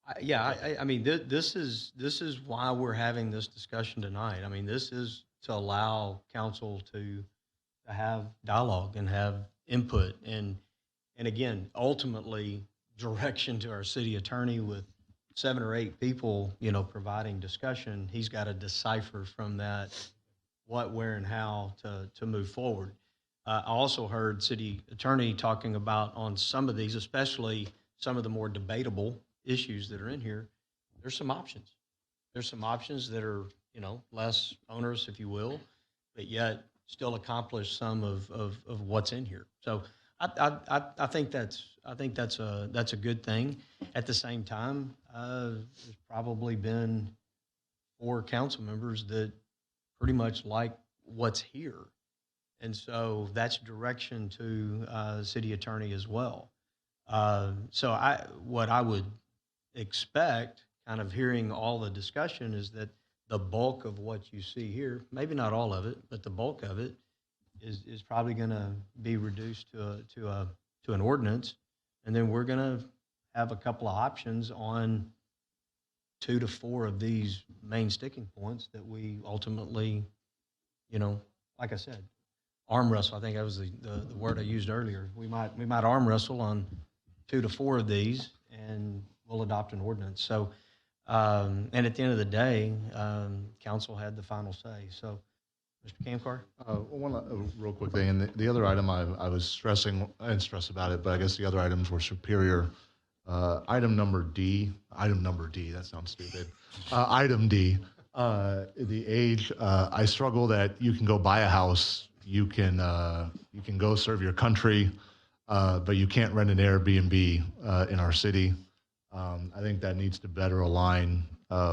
I mean, this is why we're having this discussion tonight. I mean, this is to allow council to have dialogue and have input, and again, ultimately direction to our city attorney with 7 or 8 people, providing discussion. He's got to decipher from that what, where, and how to move forward. I also heard city attorney talking about on some of these, especially some of the more debatable issues that are in here, there's some options. There's some options that are, less onerous, if you will, but yet still accomplish some of what's in here. So I think that's a good thing. At the same time, there's probably been 4 council members that pretty much like what's here, and so that's direction to the city attorney as well. So what I would expect, kind of hearing all the discussion, is that the bulk of what you see here, maybe not all of it, but the bulk of it is probably going to be reduced to an ordinance, and then we're going to have a couple of options on 2 to 4 of these main sticking points that we ultimately, like I said, arm wrestle. I think that was the word I used earlier. We might arm wrestle on 2 to 4 of these, and we'll adopt an ordinance. So, and at the end of the day, council had the final say. So, Mr. Kamkar? One real quick thing, and the other item I was stressing, I didn't stress about it, but I guess the other items were superior. Item number D, that sounds stupid. Item D, the age, I struggle that you can go buy a house, you can go serve your country, but you can't rent an Airbnb in our city. I think that needs to better align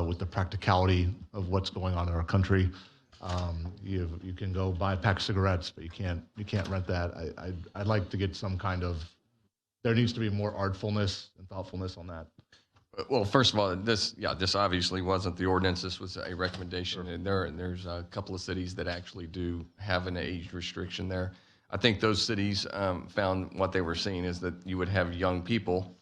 with the practicality of what's going on in our country. You can go buy a pack of cigarettes, but you can't rent that. I'd like to get some kind of, there needs to be more artfulness and thoughtfulness on that. Well, first of all, this obviously wasn't the ordinance. This was a recommendation, and there's a couple of cities that actually do have an age restriction there. I think those cities found what they were seeing is that you would have young people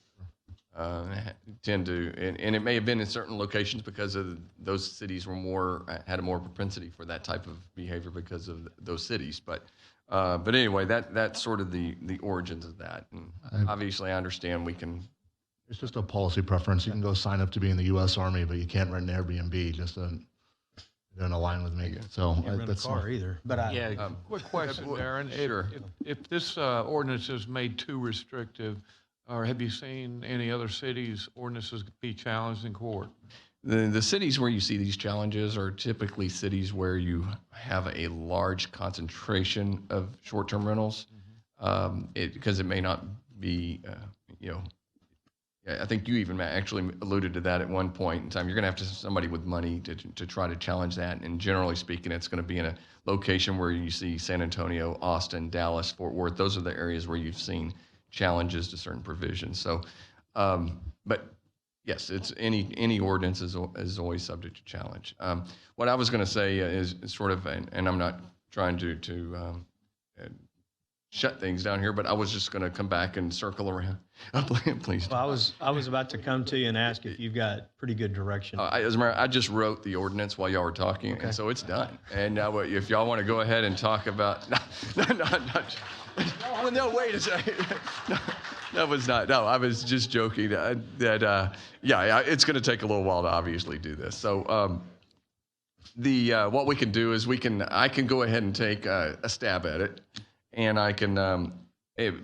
tend to, and it may have been in certain locations because of those cities had a more propensity for that type of behavior because of those cities. But anyway, that's sort of the origins of that. And obviously, I understand we can. It's just a policy preference. You can go sign up to be in the U.S. Army, but you can't rent an Airbnb. Just doesn't align with me. So Can't rent a car either. But Quick question, Darren. Sure. If this ordinance is made too restrictive, or have you seen any other cities' ordinances be challenged in court? The cities where you see these challenges are typically cities where you have a large concentration of short-term rentals, because it may not be, I think you even actually alluded to that at one point in time. You're going to have to have somebody with money to try to challenge that. And generally speaking, it's going to be in a location where you see San Antonio, Austin, Dallas, Fort Worth. Those are the areas where you've seen challenges to certain provisions. So, but yes, it's any ordinance is always subject to challenge. What I was going to say is sort of, and I'm not trying to shut things down here, but I was just going to come back and circle around. Please. Well, I was about to come to you and ask if you've got pretty good direction. As a matter, I just wrote the ordinance while y'all were talking, Okay. and so it's done. And now, if y'all want to go ahead and talk about, no, wait a second. No, that was not. No, I was just joking. It's going to take a little while to obviously do this. So, what we can do is I can go ahead and take a stab at it. And I can,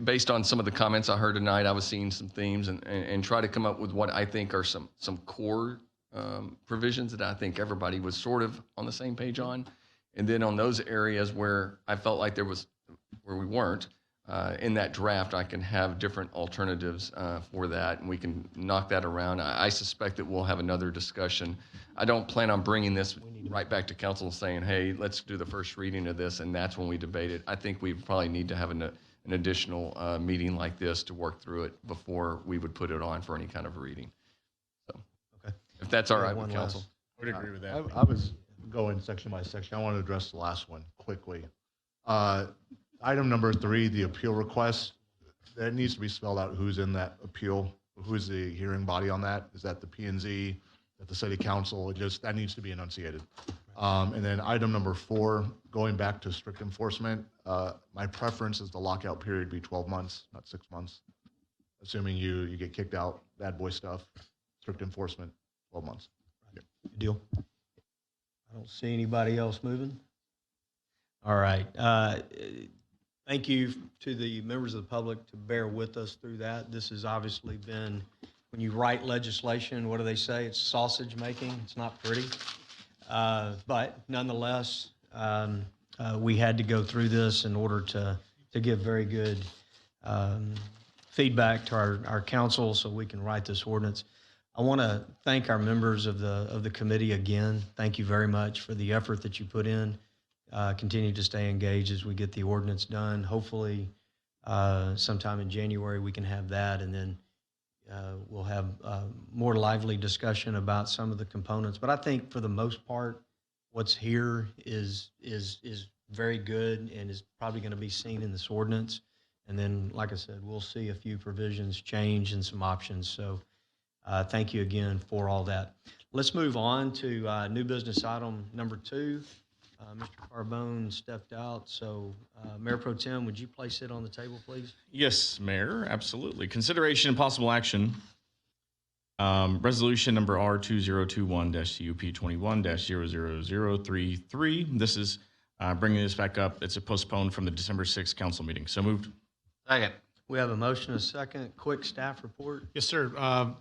based on some of the comments I heard tonight, I was seeing some themes and try to come up with what I think are some core provisions that I think everybody was sort of on the same page on. And then on those areas where I felt like where we weren't, in that draft, I can have different alternatives for that, and we can knock that around. I suspect that we'll have another discussion. I don't plan on bringing this right back to council and saying, hey, let's do the first reading of this, and that's when we debate it. I think we probably need to have an additional meeting like this to work through it before we would put it on for any kind of reading. So, Okay. If that's all right with council. I would agree with that. I was going section by section. I want to address the last one quickly. Item number 3, the appeal request. That needs to be spelled out who's in that appeal, who's the hearing body on that. Is that the P&Z, at the city council? That needs to be enunciated. And then item number 4, going back to strict enforcement. My preference is the lockout period be 12 months, not 6 months. Assuming you get kicked out, bad boy stuff, strict enforcement, 12 months. Good deal. I don't see anybody else moving. All right. Thank you to the members of the public to bear with us through that. This has obviously been, when you write legislation, what do they say? It's sausage making. It's not pretty. But nonetheless, we had to go through this in order to give very good feedback to our council so we can write this ordinance. I want to thank our members of the committee again. Thank you very much for the effort that you put in. Continue to stay engaged as we get the ordinance done. Hopefully, sometime in January we can have that, and then we'll have more lively discussion about some of the components. But I think for the most part, what's here is very good and is probably going to be seen in this ordinance. And then, like I said, we'll see a few provisions change and some options. So thank you again for all that. Let's move on to new business item number 2. Mr. Carbone stepped out, so Mayor Pro Tem, would you place it on the table, please? Yes, Mayor, absolutely. Consideration and possible action. Resolution number R2021-CUP21-00033. This is bringing this back up. It's a postponed from the December 6th council meeting. So moved. Second. We have a motion, a second. Quick staff report. Yes, sir.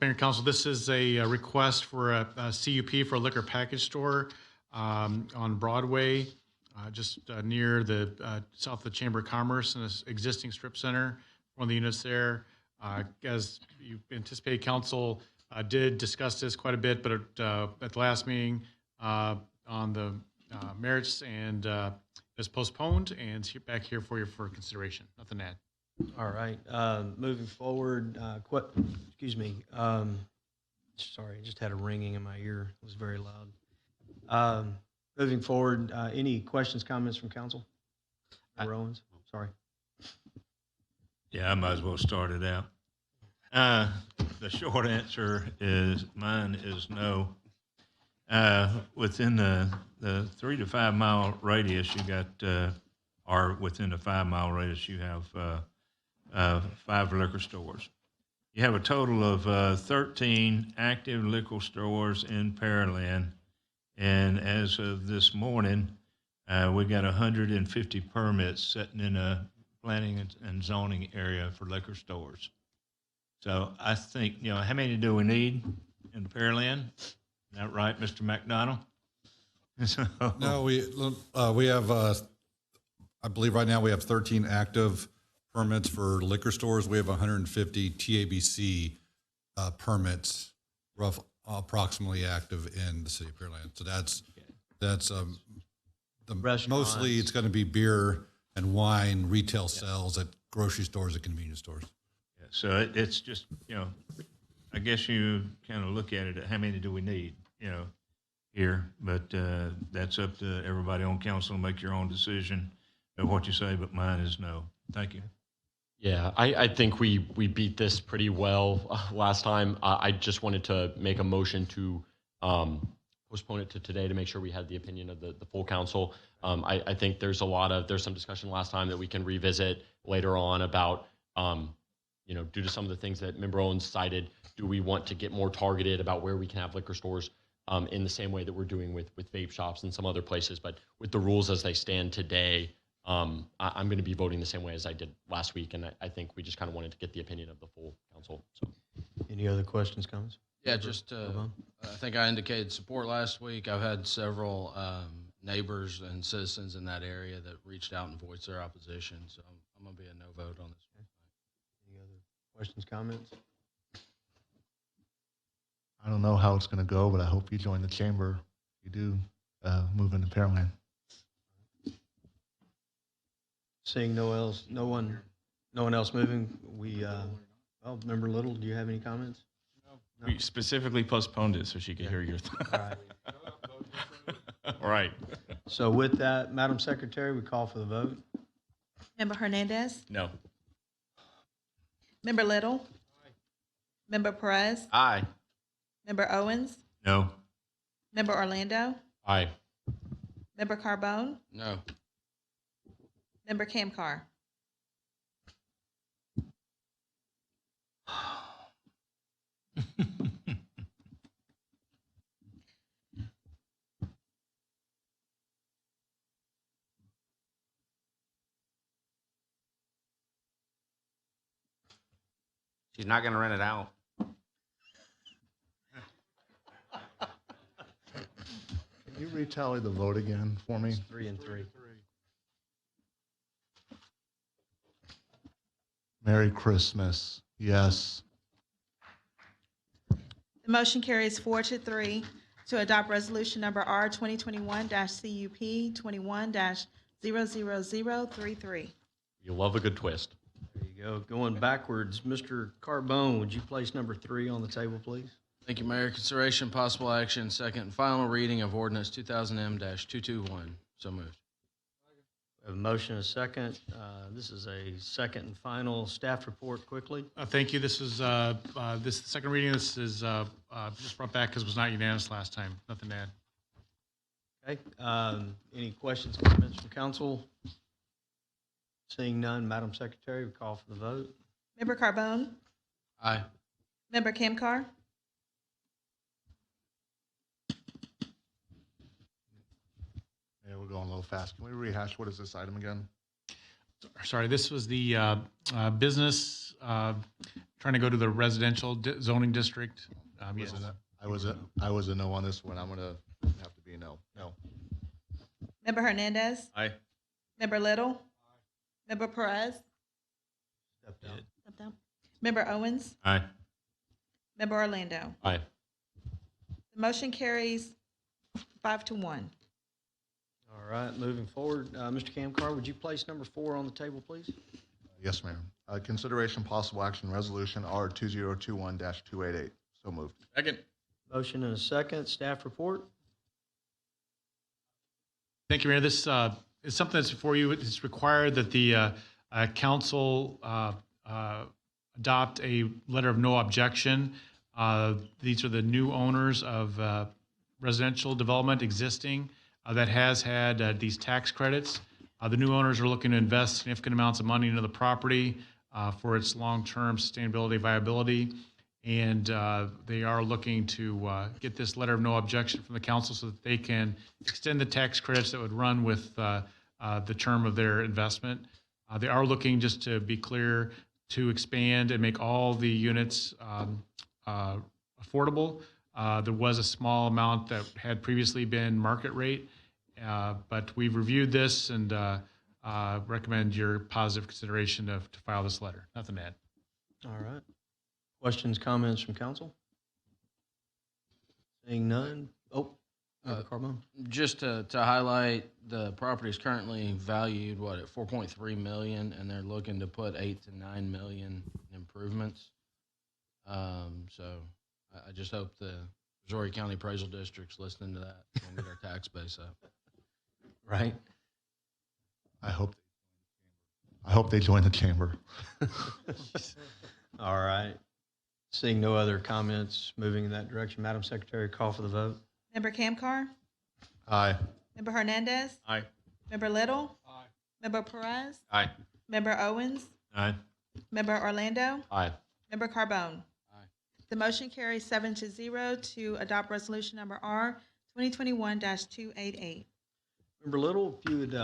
Mayor and Council, this is a request for a CUP for a liquor package store on Broadway, just near the south of the Chamber of Commerce in this existing strip center. One of the units there. As you anticipated, Council did discuss this quite a bit, but at the last meeting on the merits, and it's postponed, and it's back here for you for consideration. Nothing to add. All right. Moving forward, excuse me. Sorry, I just had a ringing in my ear. It was very loud. Moving forward, any questions, comments from council? Member Owens? Sorry. Yeah, I might as well start it out. The short answer is mine is no. Within the 3 to 5 mile radius, you got, or within a 5 mile radius, you have 5 liquor stores. You have a total of 13 active liquor stores in Pearland, and as of this morning, we got 150 permits sitting in a planning and zoning area for liquor stores. So I think, how many do we need in Pearland? Is that right, Mr. McDonald? So, No, we have, I believe right now we have 13 active permits for liquor stores. We have 150 TABC permits, approximately active in the city of Pearland. So that's mostly it's going to be beer and wine retail sales at grocery stores and convenience stores. yeah, so it's just, I guess you kind of look at it, how many do we need, here? But that's up to everybody on council to make your own decision of what you say, but mine is no. Thank you. Yeah, I think we beat this pretty well last time. I just wanted to make a motion to postpone it to today to make sure we had the opinion of the full council. I think there's some discussion last time that we can revisit later on about, due to some of the things that Member Owens cited, do we want to get more targeted about where we can have liquor stores in the same way that we're doing with vape shops and some other places. But with the rules as they stand today, I'm going to be voting the same way as I did last week, and I think we just kind of wanted to get the opinion of the full council. So, any other questions, comments? Yeah, just I think I indicated support last week. I've had several neighbors and citizens in that area that reached out and voiced their opposition, so I'm going to be a no vote on this one. Any other questions, comments? I don't know how it's going to go, but I hope you join the chamber. If you do move into Pearland. Seeing no one else moving, Member Little, do you have any comments? No. We specifically postponed it so she could hear your thoughts. All right. All right. So with that, Madam Secretary, we call for the vote. Member Hernandez? No. Member Little? Member Perez? Aye. Member Owens? No. Member Orlando? aye. Member Carbone? No. Member Kamkar? She's not going to rent it out. Can you retally the vote again for me? 3 and 3. Merry Christmas. Yes. The motion carries 4-3 to adopt resolution number R 2021-CUP 21-00033. You love a good twist. There you go. Going backwards, Mr. Carbone, would you place number 3 on the table, please? Thank you, Mayor. Consideration, possible action, second and final reading of Ordinance 2000M-221. So moved. We have a motion, a second. This is a second and final staff report quickly. Thank you. This is this second reading. This is just brought back because it was not unanimous last time. Nothing to add. Okay, any questions, comments from council? Seeing none, Madam Secretary, we call for the vote. Member Carbone? Aye. Member Camcar? Yeah, we're going a little fast. Can we rehash what is this item again? Sorry, this was the business trying to go to the residential zoning district. Yes. I was a no on this one. I'm gonna have to be a no. No. Member Hernandez? Aye. Member Little? Member Perez? Step down. Step down. Member Owens? Aye. Member Orlando? Aye. The motion carries 5-1. All right, moving forward, Mr. Camcar, would you place number 4 on the table, please? Yes, Mayor. Consideration possible action resolution R 2021-288. So moved. Second. Motion and a second. Staff report. Thank you, Mayor. This is something that's before you. It's required that the council adopt a letter of no objection. These are the new owners of residential development existing that has had these tax credits. The new owners are looking to invest significant amounts of money into the property for its long-term sustainability, viability, and they are looking to get this letter of no objection from the council so that they can extend the tax credits that would run with the term of their investment. They are looking, just to be clear, to expand and make all the units affordable. There was a small amount that had previously been market rate, but we've reviewed this and recommend your positive consideration to file this letter. Nothing to add. All right. Questions, comments from council? Seeing none. Oh, Member Carbone. Just to highlight, the property is currently valued, at $4.3 million, and they're looking to put $8 to $9 million in improvements. So I just hope the Missouri County Appraisal District's listening to that and get our tax base up. Right. I hope they join the chamber. All right. Seeing no other comments, moving in that direction, Madam Secretary, call for the vote. Member Camcar? Aye. Member Hernandez? Aye. Member Little? Aye. Member Perez? Aye. Member Owens? Aye. Member Orlando? Aye. Member Carbone? Aye. The motion carries 7-0 to adopt resolution number R 2021-288. Member Little, if you would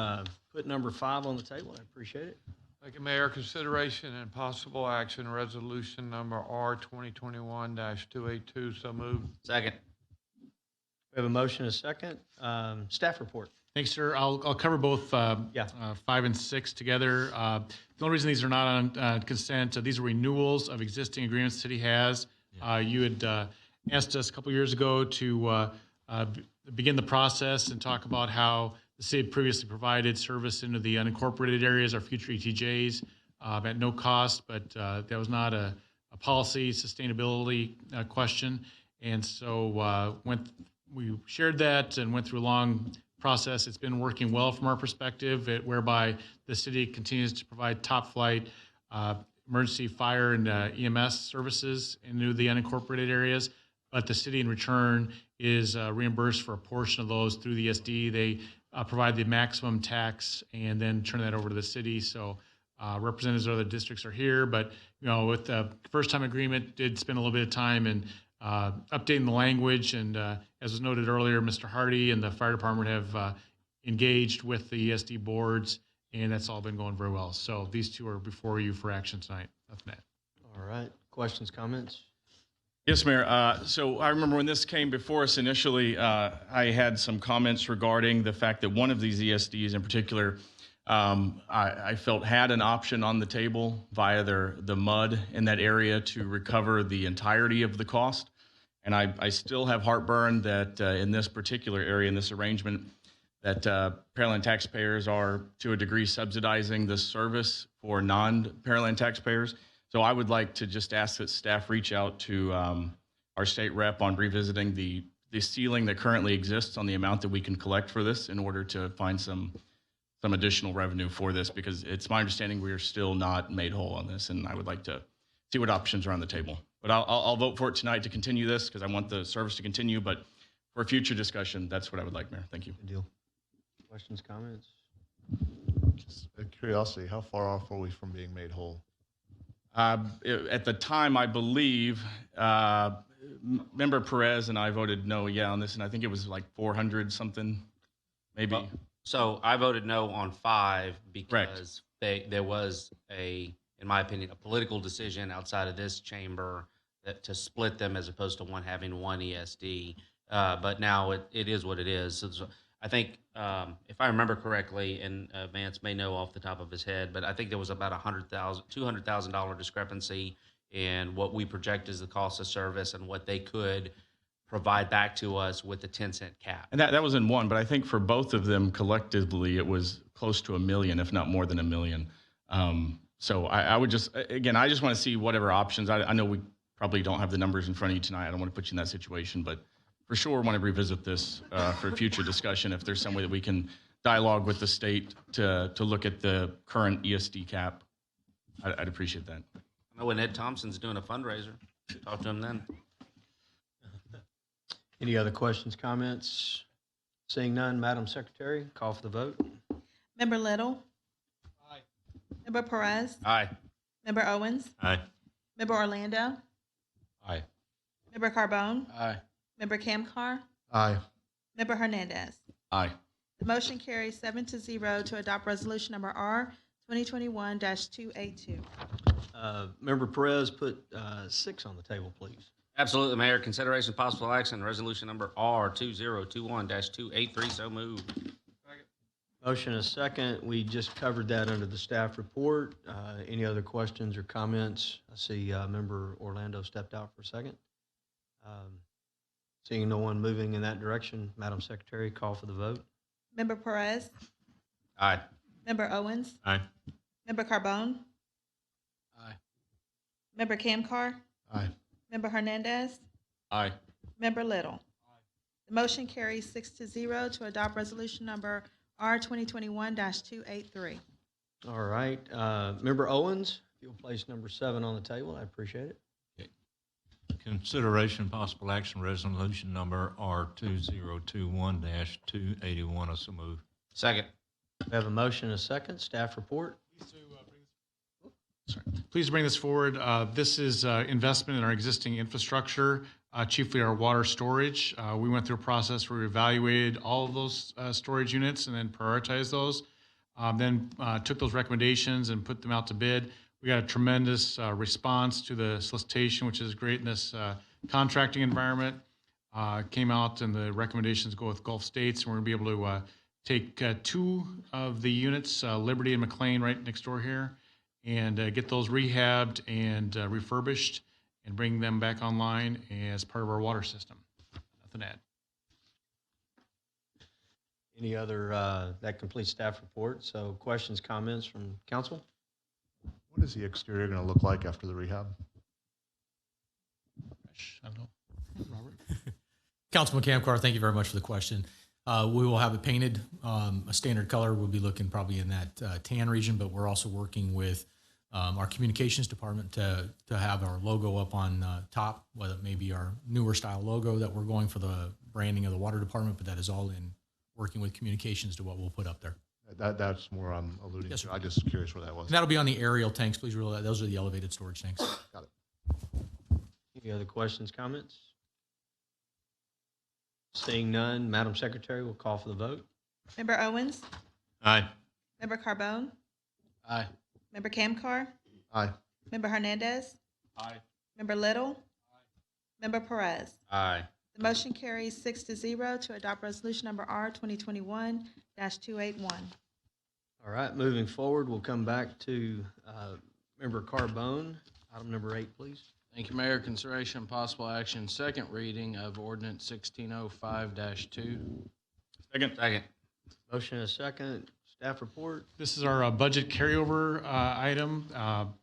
put number 5 on the table, I'd appreciate it. Thank you, Mayor. Consideration and possible action, resolution number R 2021-282. So moved. Second. We have a motion and a second. Staff report. Thanks, sir. I'll cover both 5 and 6 together. The only reason these are not on consent, these are renewals of existing agreements the city has. You had asked us a couple years ago to begin the process and talk about how the city had previously provided service into the unincorporated areas, our future ETJs, at no cost, but that was not a policy sustainability question. And so we shared that and went through a long process. It's been working well from our perspective, whereby the city continues to provide top flight emergency fire and EMS services into the unincorporated areas. But the city in return is reimbursed for a portion of those through the ESD. They provide the maximum tax and then turn that over to the city. So representatives of other districts are here, but with the first time agreement, did spend a little bit of time in updating the language. And as was noted earlier, Mr. Hardy and the fire department have engaged with the ESD boards, and that's all been going very well. So these two are before you for action tonight. Nothing to add. All right. Questions, comments? Yes, Mayor. So I remember when this came before us initially, I had some comments regarding the fact that one of these ESDs in particular, I felt had an option on the table via the MUD in that area to recover the entirety of the cost. And I still have heartburn that in this particular area, in this arrangement, that Pearland taxpayers are to a degree subsidizing this service for non-Pearland taxpayers. So I would like to just ask that staff reach out to our state rep on revisiting the ceiling that currently exists on the amount that we can collect for this in order to find some additional revenue for this, because it's my understanding we are still not made whole on this, and I would like to see what options are on the table. But I'll vote for it tonight to continue this because I want the service to continue, but for future discussion, that's what I would like, Mayor. Thank you. Good deal. Questions, comments? Just a curiosity, how far off are we from being made whole? At the time, I believe, Member Perez and I voted no, on this, and I think it was like 400 something, maybe. So I voted no on 5 Correct. because there was in my opinion, a political decision outside of this chamber to split them as opposed to one having one ESD. But now it is what it is. So I think, if I remember correctly, and Vance may know off the top of his head, but I think there was about $200,000 discrepancy in what we project as the cost of service and what they could provide back to us with the 10-cent cap. And that was in one, but I think for both of them collectively, it was close to $1 million, if not more than $1 million. So I would just, again, I just want to see whatever options. I know we probably don't have the numbers in front of you tonight. I don't want to put you in that situation, but for sure want to revisit this for future discussion if there's some way that we can dialogue with the state to look at the current ESD cap. I'd appreciate that. I know when Ed Thompson's doing a fundraiser, talk to him then. Any other questions, comments? Seeing none, Madam Secretary, call for the vote. Member Little? Aye. Member Perez? Aye. Member Owens? Aye. Member Orlando? Aye. Member Carbone? Aye. Member Camcar? Aye. Member Hernandez? Aye. The motion carries 7-0 to adopt resolution number R 2021-282. Member Perez, put 6 on the table, please. Absolutely, Mayor. Consideration possible action, resolution number R 2021-283. So moved. Motion is second. We just covered that under the staff report. Any other questions or comments? I see Member Orlando stepped out for a second. Seeing no one moving in that direction, Madam Secretary, call for the vote. Member Perez? Aye. Member Owens? Aye. Member Carbone? Aye. Member Camcar? Aye. Member Hernandez? Aye. Member Little? The motion carries 6-0 to adopt resolution number R 2021-283. All right. Member Owens, if you'll place number 7 on the table, I appreciate it. Consideration possible action resolution number R2021-281. So move. Second. We have a motion and a second. Staff report. Please bring this forward. This is investment in our existing infrastructure, chiefly our water storage. We went through a process where we evaluated all of those storage units and then prioritized those. Then took those recommendations and put them out to bid. We got a tremendous response to the solicitation, which is great in this contracting environment. Came out and the recommendations go with Gulf States, and we're going to be able to take 2 of the units, Liberty and McLean, right next door here, and get those rehabbed and refurbished and bring them back online as part of our water system. Nothing to add. Any other, that completes staff report. So questions, comments from council? What is the exterior going to look like after the rehab? I don't know. Robert? Councilman Camcar, thank you very much for the question. We will have it painted. A standard color will be looking probably in that tan region, but we're also working with our communications department to have our logo up on top, whether it may be our newer style logo that we're going for the branding of the water department, but that is all in working with communications to what we'll put up there. That's more I'm alluding Yes, to. sir. I'm just curious where that was. And that'll be on the aerial tanks. Please realize those are the elevated storage tanks. Got it. Any other questions, comments? Seeing none, Madam Secretary will call for the vote. Member Owens? Aye. Member Carbone? Aye. Member Camcar? Aye. Member Hernandez? Aye. Member Little? Member Perez? Aye. The motion carries 6-0 to adopt resolution number R 2021-281. All right, moving forward, we'll come back to Member Carbone. Item number 8, please. Thank you, Mayor. Consideration and possible action, second reading of ordinance 1605-2. Second. Motion is second. Staff report. This is our budget carryover item,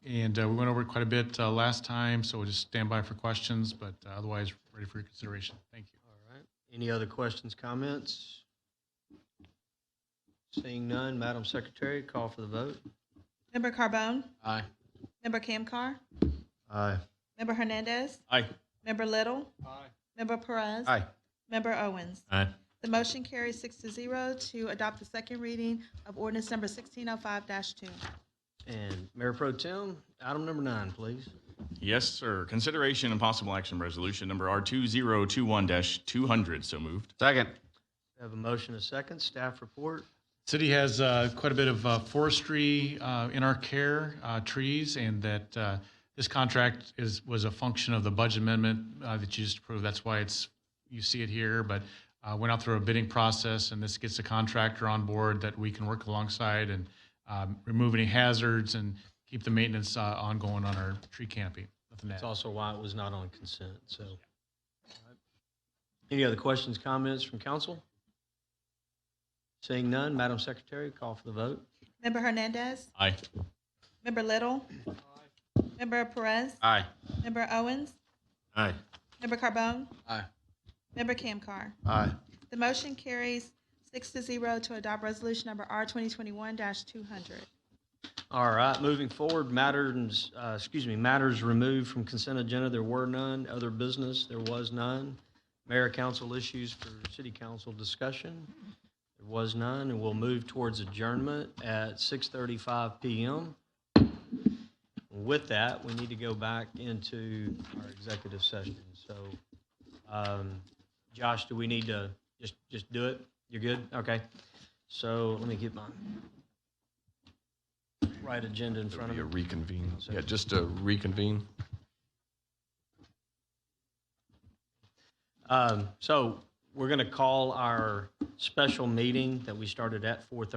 and we went over it quite a bit last time, so we'll just stand by for questions, but otherwise ready for your consideration. Thank you. All right. Any other questions, comments? Seeing none, Madam Secretary, call for the vote. Member Carbone? Aye. Member Camcar? Aye. Member Hernandez? Aye. Member Little? Member Perez? Aye. Member Owens. Aye. The motion carries 6-0 to adopt the second reading of ordinance number 1605-2. And Mayor Pro Tem, item number 9, please. Yes, sir. Consideration and possible action resolution number R2021-200. So moved. Second. We have a motion, a second. Staff report. City has quite a bit of forestry in our care, trees, and that this contract was a function of the budget amendment that you just approved. That's why you see it here, but went out through a bidding process, and this gets a contractor on board that we can work alongside and remove any hazards and keep the maintenance ongoing on our tree canopy. Nothing to That's add. also why it was not on consent, so. Any other questions, comments from council? Seeing none, Madam Secretary, call for the vote. Member Hernandez. Aye. Member Little. Member Perez. Aye. Member Owens. Aye. Member Carbone. Aye. Member Camcar. Aye. The motion carries 6-0 to adopt resolution number R2021-200. All right, moving forward, matters removed from consent agenda, there were none. Other business, there was none. Mayor, council issues for city council discussion, there was none, and we'll move towards adjournment at 6:35 p.m. With that, we need to go back into our executive session. So, Josh, do we need to just do it? You're good? Okay. So let me get my right agenda in front of It'll me. be a reconvene. Yeah, just a reconvene. So we're going to call our special meeting that we started at 4:30.